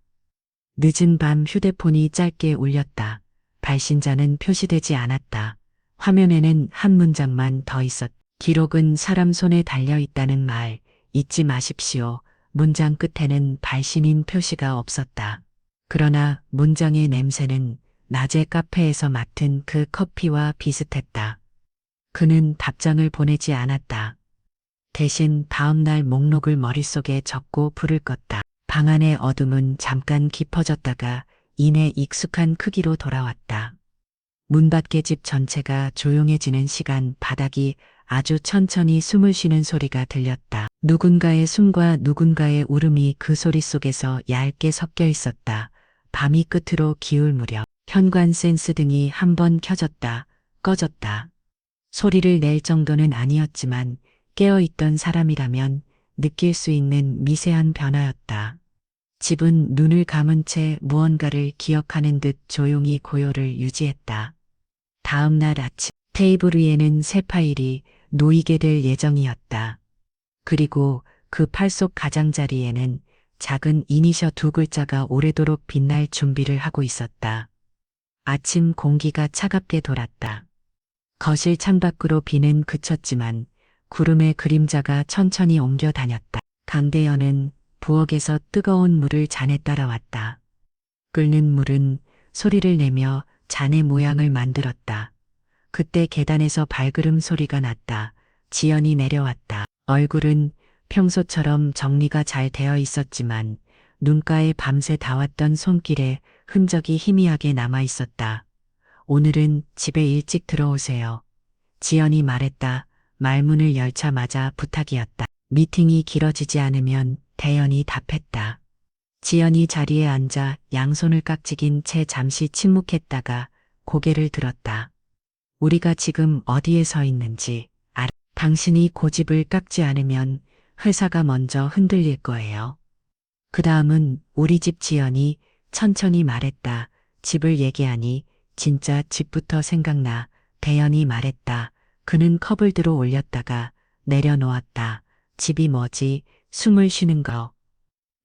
늦은 밤 휴대폰이 짧게 울렸다. 발신자는 표시되지 않았다. 화면에는 한 문장만 더 있었다. 기록은 사람 손에 달려 있다는 말 잊지 마십시오. 문장 끝에는 발신인 표시가 없었다. 그러나 문장의 냄새는 낮에 카페에서 맡은 그 커피와 비슷했다. 그는 답장을 보내지 않았다. 대신 다음날 목록을 머릿속에 적고 불을 껐다. 방 안의 어둠은 잠깐 깊어졌다가 이내 익숙한 크기로 돌아왔다. 문밖의 집 전체가 조용해지는 시간 바닥이 아주 천천히 숨을 쉬는 소리가 들렸다. 누군가의 숨과 누군가의 울음이 그 소리 속에서 얇게 섞여 있었다. 밤이 끝으로 기울 무렵 현관 센스 등이 한 번 켜졌다. 꺼졌다. 소리를 낼 정도는 아니었지만 깨어있던 사람이라면 느낄 수 있는 미세한 변화였다. 집은 눈을 감은 채 무언가를 기억하는 듯 조용히 고요를 유지했다. 다음 날 아침 테이블 위에는 새 파일이 놓이게 될 예정이었다. 그리고 그 팔 속 가장자리에는 작은 이니셔 두 글자가 오래도록 빛날 준비를 하고 있었다. 아침 공기가 차갑게 돌았다. 거실 창밖으로 비는 그쳤지만 구름의 그림자가 천천히 옮겨 다녔다. 강대현은 부엌에서 뜨거운 물을 잔에 따라왔다. 끓는 물은 소리를 내며 잔의 모양을 만들었다. 그때 계단에서 발걸음 소리가 났다. 지연이 내려왔다. 얼굴은 평소처럼 정리가 잘 되어 있었지만 눈가에 밤새 닿았던 손길에 흔적이 희미하게 남아 있었다. 오늘은 집에 일찍 들어오세요. 지연이 말했다. 말문을 열자마자 부탁이었다. 미팅이 길어지지 않으면 대연이 답했다. 지연이 자리에 앉아 양손을 깍지긴 채 잠시 침묵했다가 고개를 들었다. 우리가 지금 어디에 서 있는지 알아. 당신이 고집을 깎지 않으면 회사가 먼저 흔들릴 거예요. 그 다음은 우리 집. 지연이 천천히 말했다. 집을 얘기하니 진짜 집부터 생각나. 대연이 말했다. 그는 컵을 들어 올렸다가 내려놓았다. 집이 뭐지? 숨을 쉬는 거.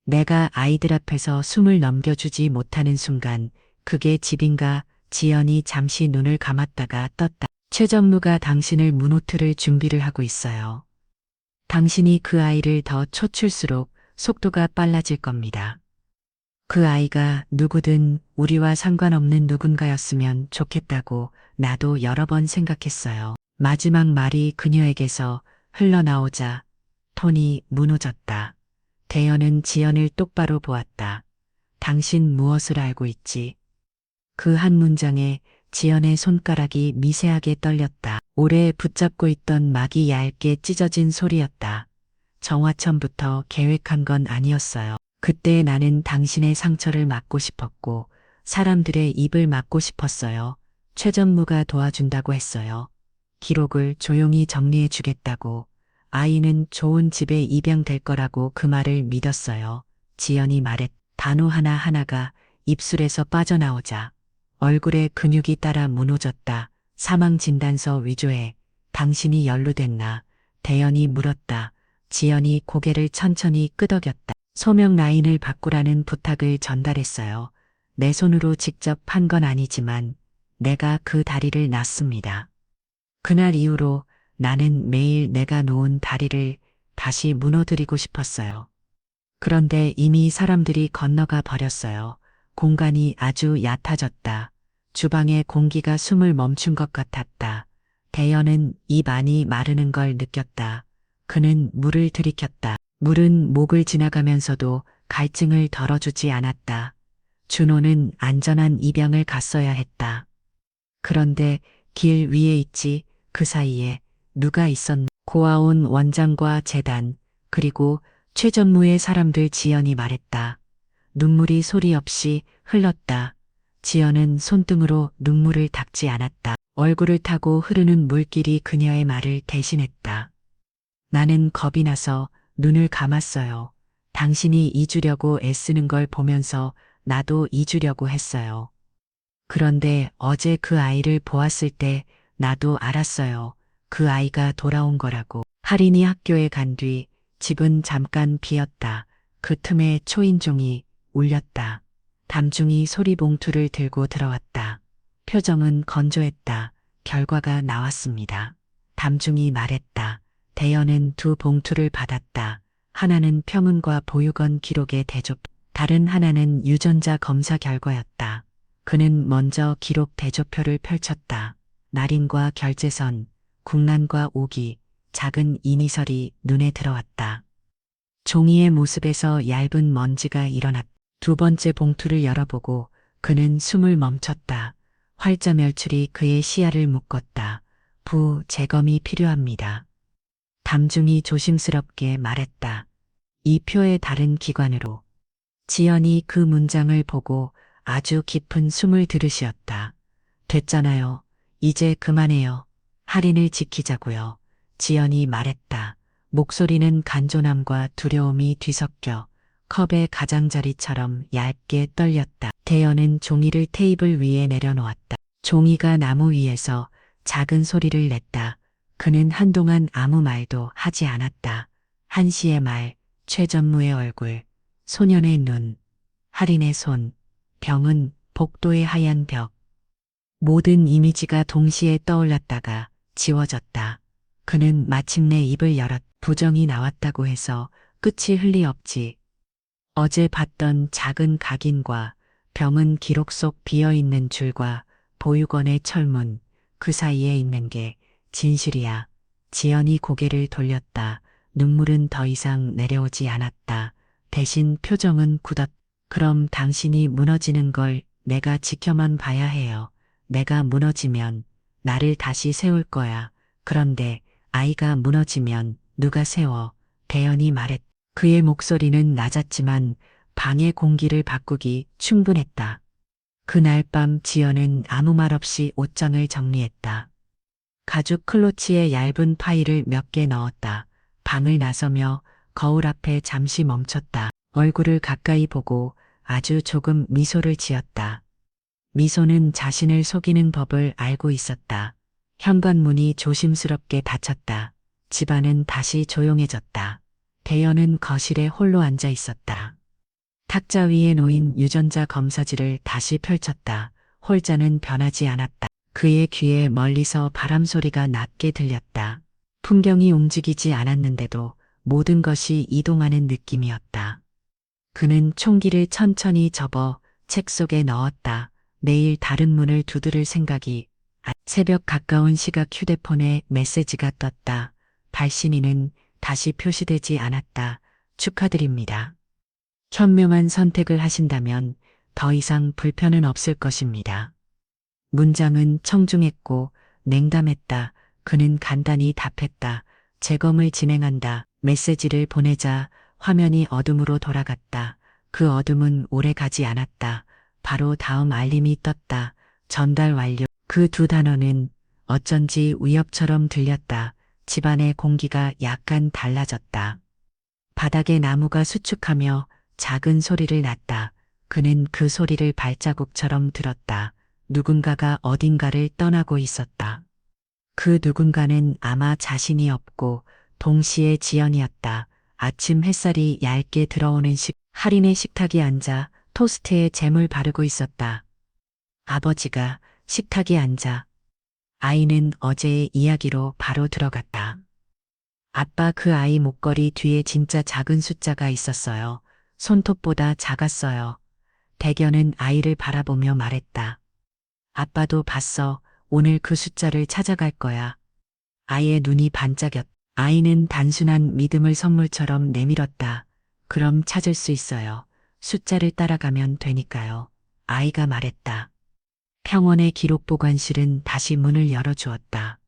내가 아이들 앞에서 숨을 넘겨주지 못하는 순간 그게 집인가? 지연이 잠시 눈을 감았다가 떴다. 최전무가 당신을 무노트를 준비를 하고 있어요. 당신이 그 아이를 더 초출수록 속도가 빨라질 겁니다. 그 아이가 누구든 우리와 상관없는 누군가였으면 좋겠다고 나도 여러 번 생각했어요. 마지막 말이 그녀에게서 흘러나오자 톤이 무너졌다. 대연은 지연을 똑바로 보았다. 당신 무엇을 알고 있지? 그 한 문장에 지연의 손가락이 미세하게 떨렸다. 오래 붙잡고 있던 막이 얇게 찢어진 소리였다. 정화천부터 계획한 건 아니었어요. 그때 나는 당신의 상처를 막고 싶었고 사람들의 입을 막고 싶었어요. 최전무가 도와준다고 했어요. 기록을 조용히 정리해 주겠다고. 아이는 좋은 집에 입양될 거라고 그 말을 믿었어요. 지연이 말했. 단어 하나하나가 입술에서 빠져나오자 얼굴에 근육이 따라 무너졌다. 사망진단서 위조해. 당신이 연루됐나? 대연이 물었다. 지연이 고개를 천천히 끄덕였다. 소명 라인을 바꾸라는 부탁을 전달했어요. 내 손으로 직접 한 건 아니지만 내가 그 다리를 놨습니다. 그날 이후로 나는 매일 내가 놓은 다리를 다시 무너뜨리고 싶었어요. 그런데 이미 사람들이 건너가 버렸어요. 공간이 아주 얕아졌다. 주방의 공기가 숨을 멈춘 것 같았다. 대연은 입 안이 마르는 걸 느꼈다. 그는 물을 들이켰다. 물은 목을 지나가면서도 갈증을 덜어주지 않았다. 준호는 안전한 입양을 갔어야 했다. 그런데 길 위에 있지 그 사이에 누가 있었나? 고아원 원장과 재단 그리고 최전무의 사람들. 지연이 말했다. 눈물이 소리 없이 흘렀다. 지연은 손등으로 눈물을 닦지 않았다. 얼굴을 타고 흐르는 물길이 그녀의 말을 대신했다. 나는 겁이 나서 눈을 감았어요. 당신이 잊으려고 애쓰는 걸 보면서 나도 잊으려고 했어요. 그런데 어제 그 아이를 보았을 때 나도 알았어요. 그 아이가 돌아온 거라고. 할인이 학교에 간 뒤 집은 잠깐 비었다. 그 틈에 초인종이 울렸다. 담중이 소리봉투를 들고 들어왔다. 표정은 건조했다. 결과가 나왔습니다. 담중이 말했다. 대연은 두 봉투를 받았다. 하나는 평은과 보육원 기록의 대조, 다른 하나는 유전자 검사 결과였다. 그는 먼저 기록 대조표를 펼쳤다. 날인과 결제선, 국난과 오기, 작은 이니셜이 눈에 들어왔다. 종이의 모습에서 얇은 먼지가 일어났다. 두 번째 봉투를 열어보고 그는 숨을 멈췄다. 활자 멸출이 그의 시야를 묶었다. 재검이 필요합니다. 담중이 조심스럽게 말했다. 이 표의 다른 기관으로. 지연이 그 문장을 보고 아주 깊은 숨을 들으시었다. 됐잖아요. 이제 그만해요. 할인을 지키자고요. 지연이 말했다. 목소리는 간절함과 두려움이 뒤섞여 컵의 가장자리처럼 얇게 떨렸다. 대연은 종이를 테이블 위에 내려놓았다. 종이가 나무 위에서 작은 소리를 냈다. 그는 한동안 아무 말도 하지 않았다. 한시의 말, 최전무의 얼굴, 소년의 눈, 할인의 손, 병은 복도의 하얀 벽. 모든 이미지가 동시에 떠올랐다가 지워졌다. 그는 마침내 입을 열었. 부정이 나왔다고 해서 끝이 흘리 없지. 어제 봤던 작은 각인과 병은 기록 속 비어있는 줄과 보육원의 철문, 그 사이에 있는 게 진실이야. 지연이 고개를 돌렸다. 눈물은 더 이상 내려오지 않았다. 대신 표정은 굳었다. 그럼 당신이 무너지는 걸 내가 지켜만 봐야 해요. 내가 무너지면 나를 다시 세울 거야. 그런데 아이가 무너지면 누가 세워? 대연이 말했다. 그의 목소리는 낮았지만 방의 공기를 바꾸기 충분했다. 그날 밤 지연은 아무 말 없이 옷장을 정리했다. 가죽 클로치에 얇은 파일을 몇 개 넣었다. 방을 나서며 거울 앞에 잠시 멈췄다. 얼굴을 가까이 보고 아주 조금 미소를 지었다. 미소는 자신을 속이는 법을 알고 있었다. 현관문이 조심스럽게 닫혔다. 집안은 다시 조용해졌다. 대연은 거실에 홀로 앉아 있었다. 탁자 위에 놓인 유전자 검사지를 다시 펼쳤다. 홀자는 변하지 않았다. 그의 귀에 멀리서 바람 소리가 낮게 들렸다. 풍경이 움직이지 않았는데도 모든 것이 이동하는 느낌이었다. 그는 총기를 천천히 접어 책 속에 넣었다. 내일 다른 문을 두드릴 생각이. 새벽 가까운 시각 휴대폰에 메시지가 떴다. 발신인은 다시 표시되지 않았다. 축하드립니다. 현명한 선택을 하신다면 더 이상 불편은 없을 것입니다. 문장은 청중했고 냉담했다. 그는 간단히 답했다. 재검을 진행한다. 메시지를 보내자 화면이 어둠으로 돌아갔다. 그 어둠은 오래 가지 않았다. 바로 다음 알림이 떴다. 전달 완료. 그 두 단어는 어쩐지 위협처럼 들렸다. 집안의 공기가 약간 달라졌다. 바닥에 나무가 수축하며 작은 소리를 냈다. 그는 그 소리를 발자국처럼 들었다. 누군가가 어딘가를 떠나고 있었다. 그 누군가는 아마 자신이 없고 동시에 지연이었다. 아침 햇살이 얇게 들어오는 할인의 식탁에 앉아 토스트에 잼을 바르고 있었다. 아버지가 식탁에 앉아 아이는 어제의 이야기로 바로 들어갔다. 아빠, 그 아이 목걸이 뒤에 진짜 작은 숫자가 있었어요. 손톱보다 작았어요. 대견은 아이를 바라보며 말했다. 아빠도 봤어. 오늘 그 숫자를 찾아갈 거야. 아이의 눈이 반짝였다. 아이는 단순한 믿음을 선물처럼 내밀었다. 그럼 찾을 수 있어요. 숫자를 따라가면 되니까요. 아이가 말했다. 평원의 기록보관실은 다시 문을 열어주었다.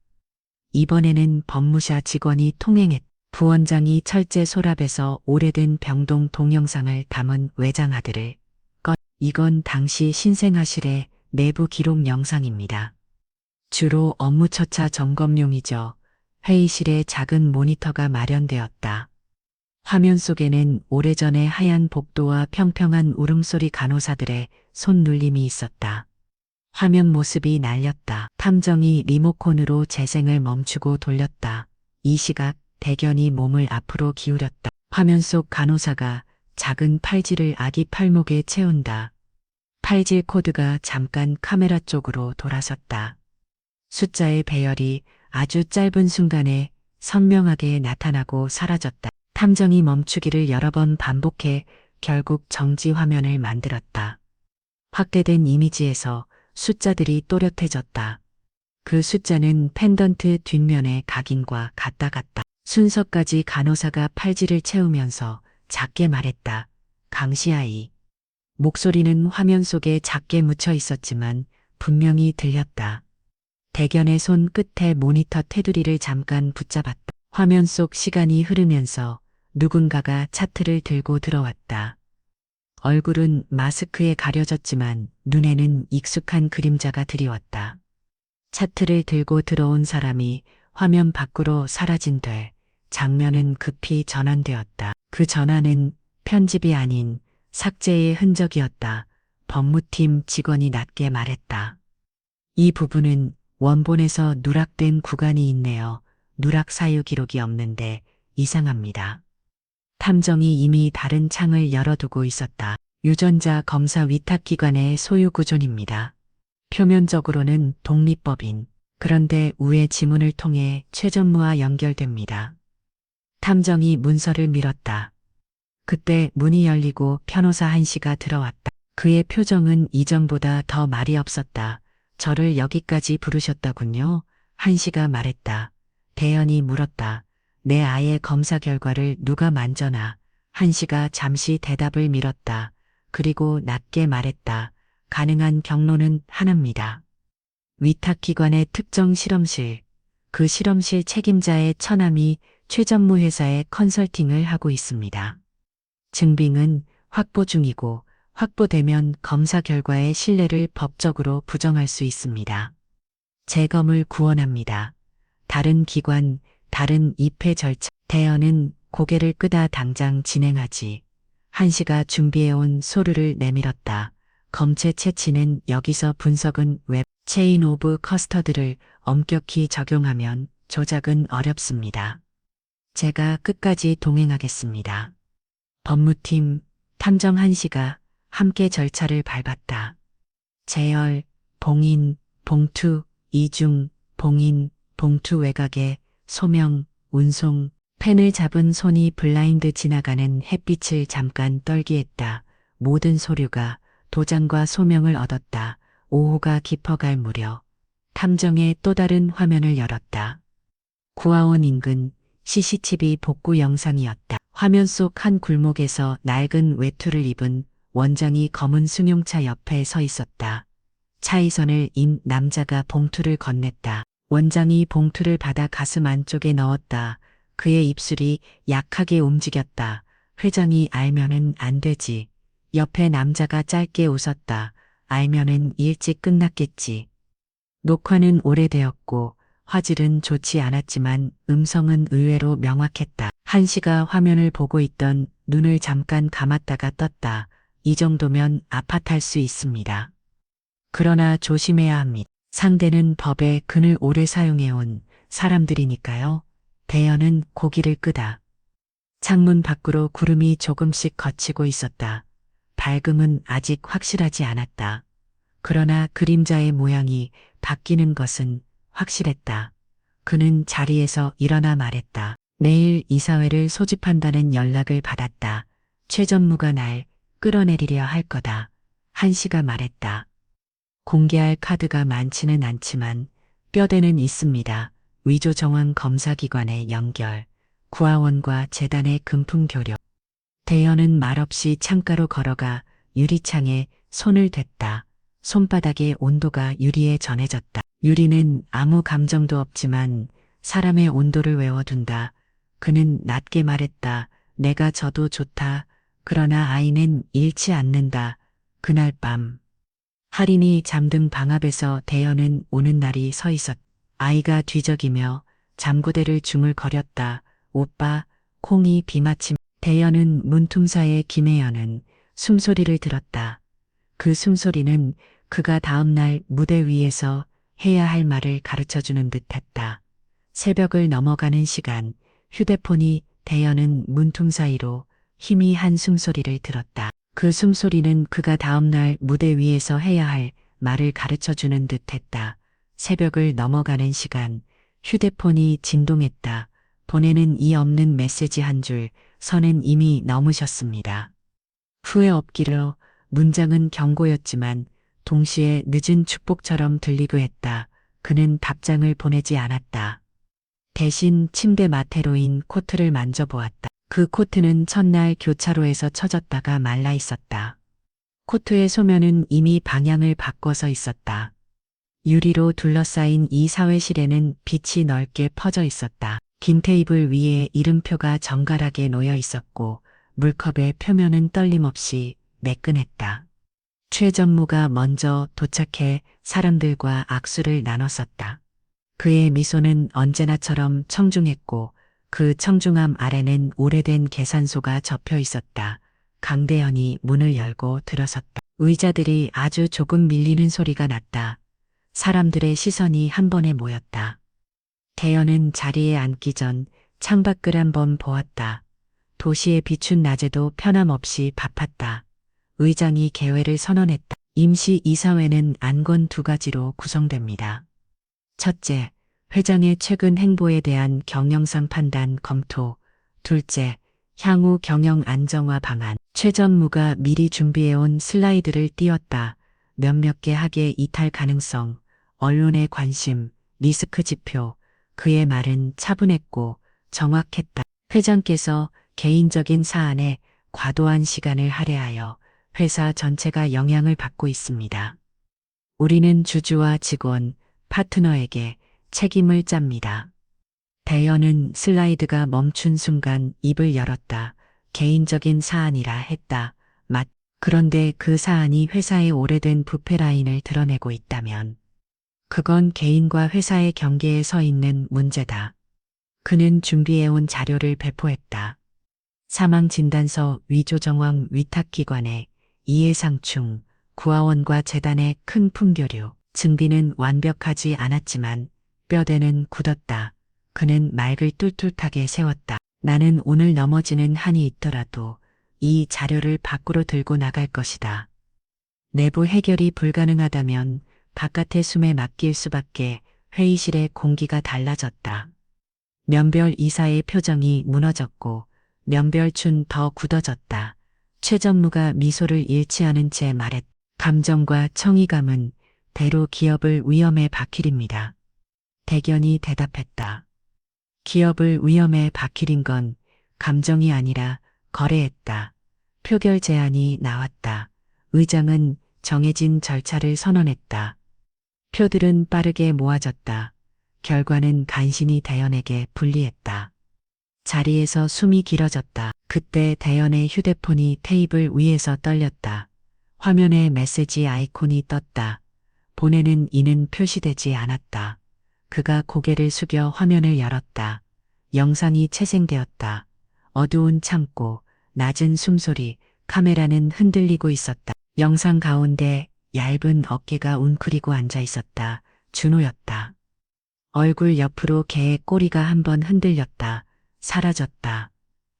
이번에는 법무사 직원이 통행했다. 부원장이 철제 서랍에서 오래된 병동 동영상을 담은 외장하드를 이건 당시 신생아실의 내부 기록 영상입니다. 주로 업무 처차 점검용이죠. 회의실에 작은 모니터가 마련되었다. 화면 속에는 오래전의 하얀 복도와 평평한 울음소리 간호사들의 손놀림이 있었다. 화면 모습이 날렸다. 탐정이 리모컨으로 재생을 멈추고 돌렸다. 이 시각 대견이 몸을 앞으로 기울였다. 화면 속 간호사가 작은 팔찌를 아기 팔목에 채운다. 팔찌 코드가 잠깐 카메라 쪽으로 돌아섰다. 숫자의 배열이 아주 짧은 순간에 선명하게 나타나고 사라졌다. 탐정이 멈추기를 여러 번 반복해 결국 정지 화면을 만들었다. 확대된 이미지에서 숫자들이 또렷해졌다. 그 숫자는 펜던트 뒷면의 각인과 같다 같다. 순서까지 간호사가 팔찌를 채우면서 작게 말했다. 강시아이. 목소리는 화면 속에 작게 묻혀 있었지만 분명히 들렸다. 대견의 손 끝에 모니터 테두리를 잠깐 붙잡았다. 화면 속 시간이 흐르면서 누군가가 차트를 들고 들어왔다. 얼굴은 마스크에 가려졌지만 눈에는 익숙한 그림자가 드리웠다. 차트를 들고 들어온 사람이 화면 밖으로 사라진 뒤 장면은 급히 전환되었다. 그 전환은 편집이 아닌 삭제의 흔적이었다. 법무팀 직원이 낮게 말했다. 이 부분은 원본에서 누락된 구간이 있네요. 누락 사유 기록이 없는데 이상합니다. 탐정이 이미 다른 창을 열어두고 있었다. 유전자 검사 위탁기관의 소유구조입니다. 표면적으로는 독립법인, 그런데 우회 지문을 통해 최 전무와 연결됩니다. 탐정이 문서를 밀었다. 그때 문이 열리고 변호사 한씨가 들어왔다. 그의 표정은 이전보다 더 말이 없었다. 저를 여기까지 부르셨다군요. 한씨가 말했다. 대연이 물었다. 내 아이의 검사 결과를 누가 만져나. 한씨가 잠시 대답을 미뤘다. 그리고 낮게 말했다. 가능한 경로는 하나입니다. 위탁기관의 특정 실험실. 그 실험실 책임자의 처남이 최전무 회사에 컨설팅을 하고 있습니다. 증빙은 확보 중이고 확보되면 검사 결과의 신뢰를 법적으로 부정할 수 있습니다. 재검을 구원합니다. 다른 기관, 다른 입회 절차. 대연은 고개를 끄다 당장 진행하지. 한씨가 준비해온 서류를 내밀었다. 검체 채취는 여기서 분석은 웹 체인 오브 커스터드를 엄격히 적용하면 조작은 어렵습니다. 제가 끝까지 동행하겠습니다. 법무팀, 탐정 한씨가 함께 절차를 밟았다. 재열, 봉인, 봉투, 이중, 봉인, 봉투 외곽에 소명, 운송, 펜을 잡은 손이 블라인드 지나가는 햇빛을 잠깐 떨기했다. 모든 서류가 도장과 소명을 얻었다. 오후가 깊어갈 무렵 탐정의 또 다른 화면을 열었다. 구하원 인근 CCTV 복구 영상이었다. 화면 속 한 굴목에서 낡은 외투를 입은 원장이 검은 승용차 옆에 서 있었다. 차이선을 인 남자가 봉투를 건넸다. 원장이 봉투를 받아 가슴 안쪽에 넣었다. 그의 입술이 약하게 움직였다. 회장이 알면은 안 되지. 옆에 남자가 짧게 웃었다. 알면은 일찍 끝났겠지. 녹화는 오래되었고 화질은 좋지 않았지만 음성은 의외로 명확했다. 한씨가 화면을 보고 있던 눈을 잠깐 감았다가 떴다. 이 정도면 아파트할 수 있습니다. 그러나 조심해야 합니다. 상대는 법의 근을 오래 사용해온 사람들이니까요. 대연은 고기를 끄다. 창문 밖으로 구름이 조금씩 걷히고 있었다. 밝음은 아직 확실하지 않았다. 그러나 그림자의 모양이 바뀌는 것은 확실했다. 그는 자리에서 일어나 말했다. 내일 이사회를 소집한다는 연락을 받았다. 최 전무가 날 끌어내리려 할 거다. 한씨가 말했다. 공개할 카드가 많지는 않지만 뼈대는 있습니다. 위조 정황 검사기관의 연결, 구하원과 재단의 금품 교력. 대연은 말없이 창가로 걸어가 유리창에 손을 댔다. 손바닥의 온도가 유리에 전해졌다. 유리는 아무 감정도 없지만 사람의 온도를 외워둔다. 그는 낮게 말했다. 내가 져도 좋다. 그러나 아이는 잃지 않는다. 그날 밤 할인이 잠든 방 앞에서 대연은 오는 날이 서 있었다. 아이가 뒤적이며 잠구대를 중얼거렸다. 오빠, 콩이 비마침. 대연은 문틈 사이에 김혜연은 숨소리를 들었다. 그 숨소리는 그가 다음날 무대 위에서 해야 할 말을 가르쳐주는 듯했다. 새벽을 넘어가는 시간, 휴대폰이 대연은 문틈 사이로 힘이 한 숨소리를 들었다. 그 숨소리는 그가 다음날 무대 위에서 해야 할 말을 가르쳐주는 듯했다. 새벽을 넘어가는 시간, 휴대폰이 진동했다. 보내는 이 없는 메시지 한 줄, 선은 이미 넘으셨습니다. 후회 없기로 문장은 경고였지만 동시에 늦은 축복처럼 들리고 했다. 그는 답장을 보내지 않았다. 대신 침대 마테로인 코트를 만져보았다. 그 코트는 첫날 교차로에서 처졌다가 말라 있었다. 코트의 소면은 이미 방향을 바꿔서 있었다. 유리로 둘러싸인 이 사회실에는 빛이 넓게 퍼져 있었다. 긴 테이블 위에 이름표가 정갈하게 놓여 있었고 물컵의 표면은 떨림없이 매끈했다. 최 전무가 먼저 도착해 사람들과 악수를 나눴었다. 그의 미소는 언제나처럼 청중했고 그 청중함 아래는 오래된 계산소가 접혀 있었다. 강대현이 문을 열고 들어섰다. 의자들이 아주 조금 밀리는 소리가 났다. 사람들의 시선이 한 번에 모였다. 대현은 자리에 앉기 전 창밖을 한번 보았다. 도시의 비춘 낮에도 편함없이 바빴다. 의장이 개회를 선언했다. 임시 이사회는 안건 두 가지로 구성됩니다. 첫째, 회장의 최근 행보에 대한 경영상 판단 검토. 둘째, 향후 경영 안정화 방안. 최 전무가 미리 준비해온 슬라이드를 띄웠다. 몇몇 개 학예 이탈 가능성, 언론의 관심, 리스크 지표. 그의 말은 차분했고 정확했다. 회장께서 개인적인 사안에 과도한 시간을 할애하여 회사 전체가 영향을 받고 있습니다. 우리는 주주와 직원, 파트너에게 책임을 짭니다. 대연은 슬라이드가 멈춘 순간 입을 열었다. 개인적인 사안이라 했다. 그런데 그 사안이 회사의 오래된 부패 라인을 드러내고 있다면 그건 개인과 회사의 경계에 서 있는 문제다. 그는 준비해온 자료를 배포했다. 사망진단서 위조 정황 위탁기관의 이해상충, 구하원과 재단의 큰 품교류, 증비는 완벽하지 않았지만 뼈대는 굳었다. 그는 말을 뚫뚫하게 세웠다. 나는 오늘 넘어지는 한이 있더라도 이 자료를 밖으로 들고 나갈 것이다. 내부 해결이 불가능하다면 바깥의 숨에 맡길 수밖에. 회의실의 공기가 달라졌다. 면별 이사의 표정이 무너졌고 면별춘 더 굳어졌다. 최 전무가 미소를 잃지 않은 채 말했다. 감정과 정의감은 대로 기업을 위험에 박히립니다. 대견이 대답했다. 기업을 위험에 박히린 건 감정이 아니라 거래했다. 표결 제안이 나왔다. 의장은 정해진 절차를 선언했다. 표들은 빠르게 모아졌다. 결과는 간신히 대연에게 불리했다. 자리에서 숨이 길어졌다. 그때 대연의 휴대폰이 테이블 위에서 떨렸다. 화면에 메시지 아이콘이 떴다. 보내는 이는 표시되지 않았다. 그가 고개를 숙여 화면을 열었다. 영상이 채생되었다. 어두운 창고, 낮은 숨소리, 카메라는 흔들리고 있었다. 영상 가운데 얇은 어깨가 웅크리고 앉아 있었다. 준호였다. 얼굴 옆으로 개의 꼬리가 한번 흔들렸다. 사라졌다.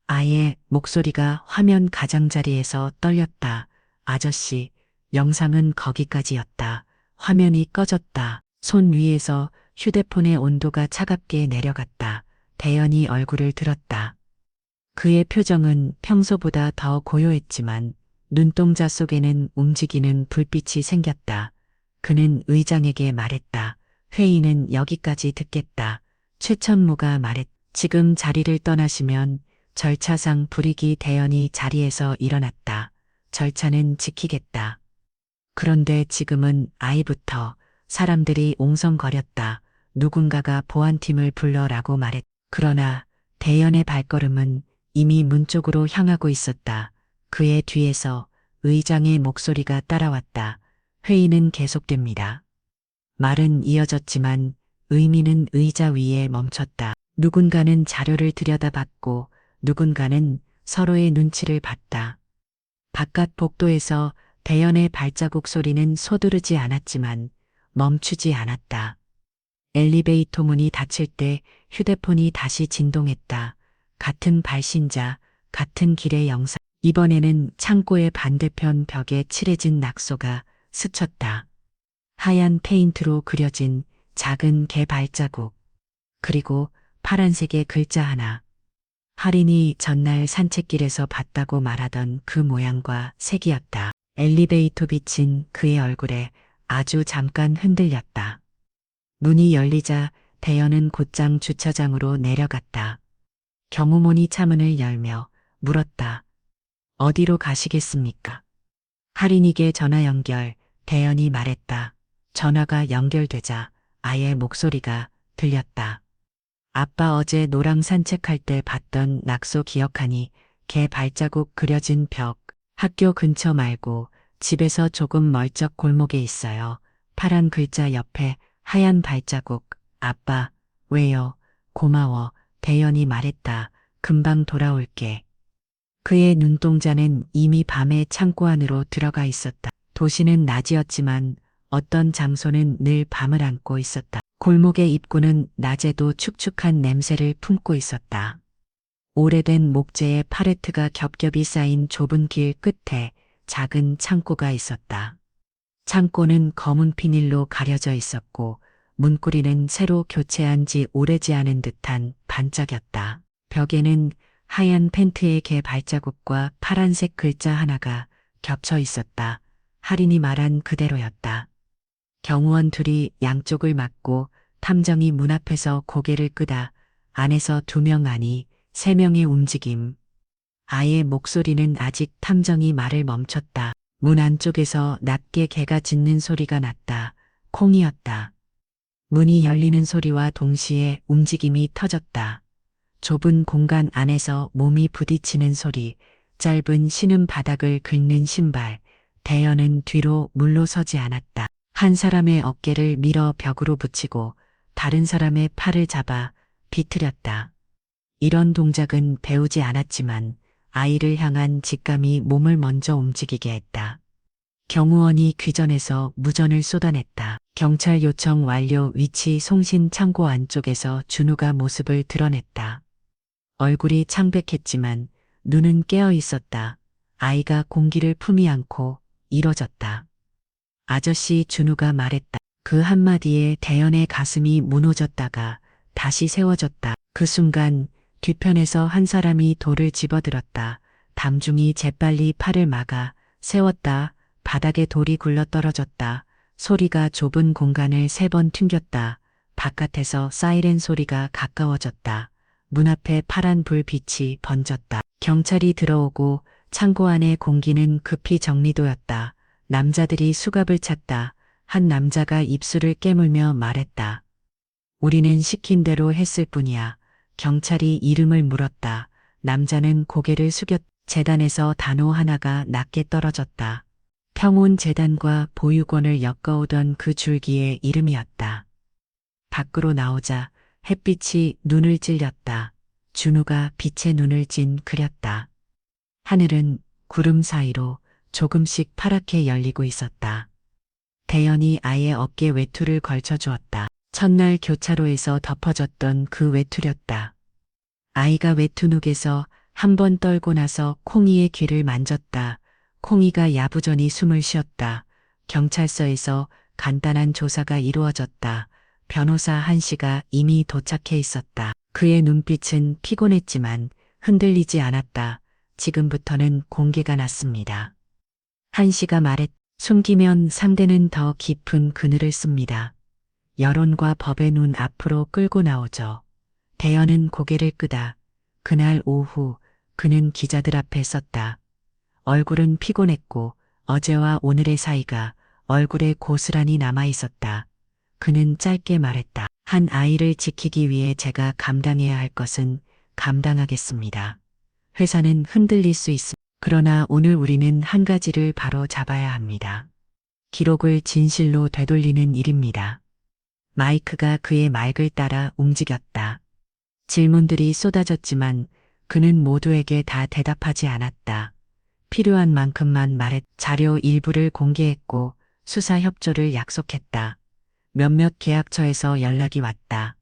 아예 목소리가 화면 가장자리에서 떨렸다. 아저씨, 영상은 거기까지였다. 화면이 꺼졌다. 손 위에서 휴대폰의 온도가 차갑게 내려갔다. 대연이 얼굴을 들었다. 그의 표정은 평소보다 더 고요했지만 눈동자 속에는 움직이는 불빛이 생겼다. 그는 의장에게 말했다. 회의는 여기까지 듣겠다. 최천무가 말했다. 지금 자리를 떠나시면 절차상 불이익이. 대연이 자리에서 일어났다. 절차는 지키겠다. 그런데 지금은 아이부터 사람들이 옹성거렸다. 누군가가 보안팀을 불러라고 말했다. 그러나 대연의 발걸음은 이미 문 쪽으로 향하고 있었다. 그의 뒤에서 의장의 목소리가 따라왔다. 회의는 계속됩니다. 말은 이어졌지만 의미는 의자 위에 멈췄다. 누군가는 자료를 들여다봤고 누군가는 서로의 눈치를 봤다. 바깥 복도에서 대연의 발자국 소리는 서두르지 않았지만 멈추지 않았다. 엘리베이터 문이 닫힐 때 휴대폰이 다시 진동했다. 같은 발신자, 같은 길의 영상. 이번에는 창고의 반대편 벽에 칠해진 낙서가 스쳤다. 하얀 페인트로 그려진 작은 개 발자국. 그리고 파란색의 글자 하나. 할인이 전날 산책길에서 봤다고 말하던 그 모양과 색이었다. 엘리베이터 빛인 그의 얼굴에 아주 잠깐 흔들렸다. 문이 열리자 대연은 곧장 주차장으로 내려갔다. 경호원이 차문을 열며 물었다. 어디로 가시겠습니까? 할인에게 전화 연결. 대연이 말했다. 전화가 연결되자 아이의 목소리가 들렸다. 아빠 어제 노랑 산책할 때 봤던 낙서 기억하니? 개 발자국 그려진 벽. 학교 근처 말고 집에서 조금 멀적 골목에 있어요. 파란 글자 옆에 하얀 발자국. 아빠, 왜요? 고마워. 대연이 말했다. 금방 돌아올게. 그의 눈동자는 이미 밤의 창고 안으로 들어가 있었다. 도시는 낮이었지만 어떤 장소는 늘 밤을 안고 있었다. 골목의 입구는 낮에도 축축한 냄새를 품고 있었다. 오래된 목재의 팔레트가 겹겹이 쌓인 좁은 길 끝에 작은 창고가 있었다. 창고는 검은 비닐로 가려져 있었고 문고리는 새로 교체한 지 오래지 않은 듯한 반짝였다. 벽에는 하얀 팬트의 개 발자국과 파란색 글자 하나가 겹쳐 있었다. 할인이 말한 그대로였다. 경호원 둘이 양쪽을 막고 탐정이 문 앞에서 고개를 끄다 안에서 2명 아니 3명의 움직임. 아이의 목소리는 아직 탐정이 말을 멈췄다. 문 안쪽에서 낮게 개가 짖는 소리가 났다. 콩이었다. 문이 열리는 소리와 동시에 움직임이 터졌다. 좁은 공간 안에서 몸이 부딪히는 소리, 짧은 신음 바닥을 긁는 신발, 대연은 뒤로 물러서지 않았다. 한 사람의 어깨를 밀어 벽으로 붙이고 다른 사람의 팔을 잡아 비틀었다. 이런 동작은 배우지 않았지만 아이를 향한 직감이 몸을 먼저 움직이게 했다. 경호원이 귀전에서 무전을 쏟아냈다. 경찰 요청 완료. 위치 송신 창고 안쪽에서 준우가 모습을 드러냈다. 얼굴이 창백했지만 눈은 깨어 있었다. 아이가 공기를 품이 안고 일어졌다. 아저씨, 준우가 말했다. 그 한마디에 대연의 가슴이 무너졌다가 다시 세워졌다. 그 순간 뒤편에서 한 사람이 돌을 집어들었다. 담중이 재빨리 팔을 막아 세웠다. 바닥에 돌이 굴러 떨어졌다. 소리가 좁은 공간을 3번 튕겼다. 바깥에서 사이렌 소리가 가까워졌다. 문 앞에 파란 불빛이 번졌다. 경찰이 들어오고 창고 안의 공기는 급히 정리되었다. 남자들이 수갑을 찼다. 한 남자가 입술을 깨물며 말했다. 우리는 시킨 대로 했을 뿐이야. 경찰이 이름을 물었다. 남자는 고개를 숙였. 재단에서 단어 하나가 낮게 떨어졌다. 평온재단과 보육원을 엮어오던 그 줄기의 이름이었다. 밖으로 나오자 햇빛이 눈을 찔렸다. 준우가 빛에 눈을 그렸다. 하늘은 구름 사이로 조금씩 파랗게 열리고 있었다. 대연이 아이의 어깨 외투를 걸쳐주었다. 첫날 교차로에서 덮어졌던 그 외투였다. 아이가 외투눅에서 한 번 떨고 나서 콩이의 귀를 만졌다. 콩이가 야부전히 숨을 쉬었다. 경찰서에서 간단한 조사가 이루어졌다. 변호사 한씨가 이미 도착해 있었다. 그의 눈빛은 피곤했지만 흔들리지 않았다. 지금부터는 공개가 났습니다. 한씨가 말했. 숨기면 상대는 더 깊은 그늘을 씁니다. 여론과 법의 눈 앞으로 끌고 나오죠. 대연은 고개를 끄다. 그날 오후 그는 기자들 앞에 섰다. 얼굴은 피곤했고 어제와 오늘의 사이가 얼굴에 고스란히 남아 있었다. 그는 짧게 말했다. 한 아이를 지키기 위해 제가 감당해야 할 것은 감당하겠습니다. 회사는 흔들릴 수 있습니다. 그러나 오늘 우리는 한 가지를 바로 잡아야 합니다. 기록을 진실로 되돌리는 일입니다. 마이크가 그의 말을 따라 움직였다. 질문들이 쏟아졌지만 그는 모두에게 다 대답하지 않았다. 필요한 만큼만 말했. 자료 일부를 공개했고 수사 협조를 약속했다. 몇몇 계약처에서 연락이 왔다.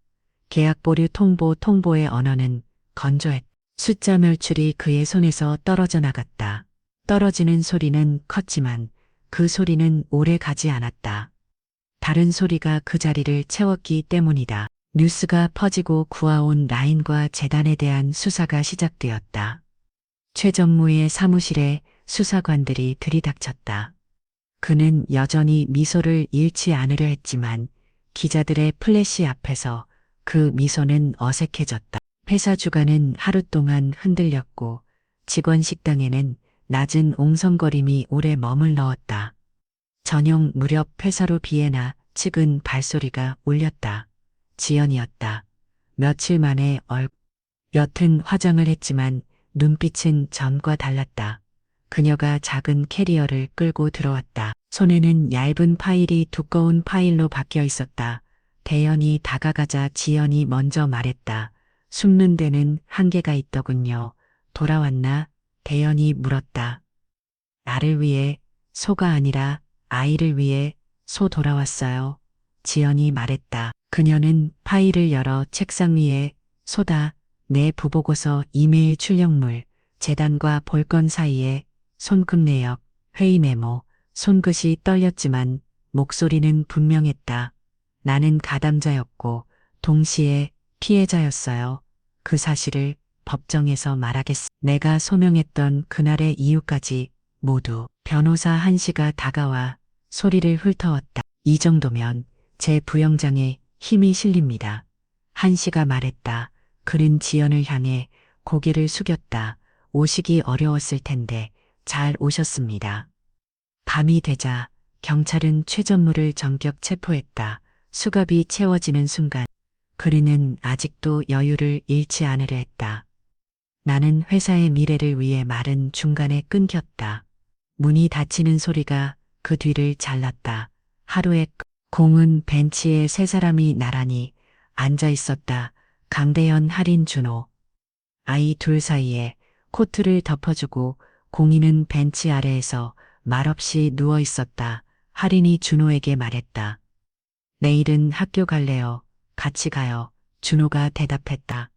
계약 보류 통보의 언어는 건조했다. 숫자 멸출이 그의 손에서 떨어져 나갔다. 떨어지는 소리는 컸지만 그 소리는 오래 가지 않았다. 다른 소리가 그 자리를 채웠기 때문이다. 뉴스가 퍼지고 구하온 라인과 재단에 대한 수사가 시작되었다. 최전무의 사무실에 수사관들이 들이닥쳤다. 그는 여전히 미소를 잃지 않으려 했지만 기자들의 플래시 앞에서 그 미소는 어색해졌다. 회사 주가는 하루 동안 흔들렸고 직원 식당에는 낮은 옹성거림이 오래 머물러었다. 저녁 무렵 회사로 비에나 측은 발소리가 울렸다. 지연이었다. 며칠 만에 옅은 화장을 했지만 눈빛은 전과 달랐다. 그녀가 작은 캐리어를 끌고 들어왔다. 손에는 얇은 파일이 두꺼운 파일로 바뀌어 있었다. 대연이 다가가자 지연이 먼저 말했다. 숨는 데는 한계가 있더군요. 돌아왔나? 대연이 물었다. 나를 위해 소가 아니라 아이를 위해 소 돌아왔어요. 지연이 말했다. 그녀는 파일을 열어 책상 위에 소다 내 부보고서 이메일 출력물, 재단과 볼건 사이에 손끝 내역, 회의 메모, 손끝이 떨렸지만 목소리는 분명했다. 나는 가담자였고 동시에 피해자였어요. 그 사실을 법정에서 말하겠어. 내가 소명했던 그날의 이유까지 모두. 변호사 한씨가 다가와 소리를 훑어왔다. 이 정도면 제 부영장에 힘이 실립니다. 한씨가 말했다. 그는 지연을 향해 고개를 숙였다. 오시기 어려웠을 텐데 잘 오셨습니다. 밤이 되자 경찰은 최전무를 전격 체포했다. 수갑이 채워지는 순간 그리는 아직도 여유를 잃지 않으려 했다. 나는 회사의 미래를 위해 말은 중간에 끊겼다. 문이 닫히는 소리가 그 뒤를 잘랐다. 하루의 공은 벤치에 세 사람이 나란히 앉아 있었다. 강대현, 할인, 준호. 아이 둘 사이에 코트를 덮어주고 공이는 벤치 아래에서 말없이 누워 있었다. 할인이 준호에게 말했다. 내일은 학교 갈래요. 같이 가요. 준호가 대답했다.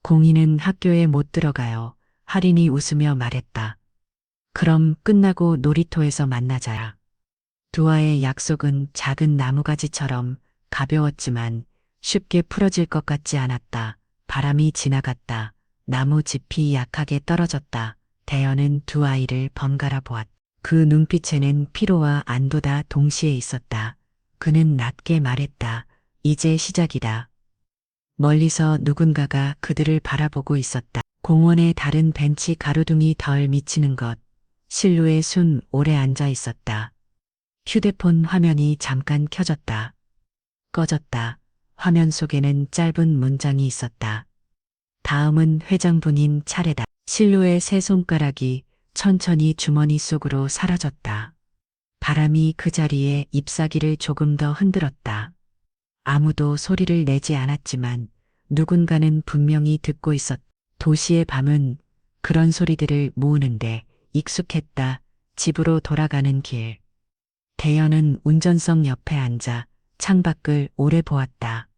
공이는 학교에 못 들어가요. 할인이 웃으며 말했다. 그럼 끝나고 놀이터에서 만나자야. 두아의 약속은 작은 나무가지처럼 가벼웠지만 쉽게 풀어질 것 같지 않았다. 바람이 지나갔다. 나무 짚이 약하게 떨어졌다. 대현은 두 아이를 번갈아 보았다. 그 눈빛에는 피로와 안도가 동시에 있었다. 그는 낮게 말했다. 이제 시작이다. 멀리서 누군가가 그들을 바라보고 있었다. 공원의 다른 벤치 가로등이 덜 미치는 것. 실루의 순 오래 앉아 있었다. 휴대폰 화면이 잠깐 켜졌다. 꺼졌다. 화면 속에는 짧은 문장이 있었다. 다음은 회장분인 차례다. 실루의 세 손가락이 천천히 주머니 속으로 사라졌다. 바람이 그 자리에 잎사귀를 조금 더 흔들었다. 아무도 소리를 내지 않았지만 누군가는 분명히 듣고 있었다. 도시의 밤은 그런 소리들을 모으는데 익숙했다. 집으로 돌아가는 길. 대현은 운전석 옆에 앉아 창밖을 오래 보았다.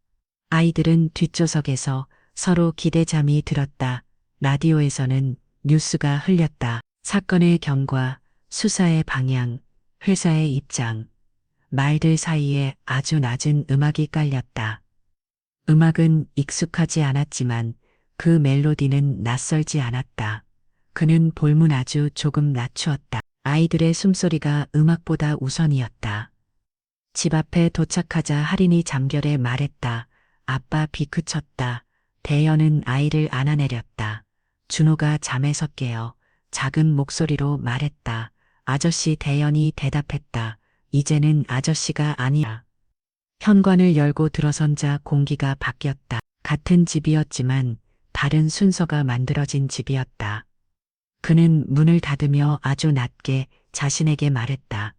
아이들은 뒷조석에서 서로 기대잠이 들었다. 라디오에서는 뉴스가 흘렸다. 사건의 경과, 수사의 방향, 회사의 입장. 말들 사이에 아주 낮은 음악이 깔렸다. 음악은 익숙하지 않았지만 그 멜로디는 낯설지 않았다. 그는 볼륨을 아주 조금 낮추었다. 아이들의 숨소리가 음악보다 우선이었다. 집 앞에 도착하자 할인이 잠결에 말했다. 아빠 비 그쳤다. 대현은 아이를 안아내렸다. 준호가 잠에서 깨어 작은 목소리로 말했다. 아저씨. 대현이 대답했다. 이제는 아저씨가 아니야. 현관을 열고 들어선자 공기가 바뀌었다. 같은 집이었지만 다른 순서가 만들어진 집이었다. 그는 문을 닫으며 아주 낮게 자신에게 말했다.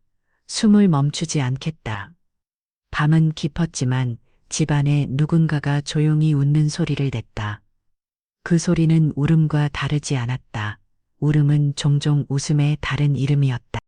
숨을 멈추지 않겠다. 밤은 깊었지만 집안에 누군가가 조용히 웃는 소리를 냈다. 그 소리는 울음과 다르지 않았다. 울음은 종종 웃음의 다른 이름이었다.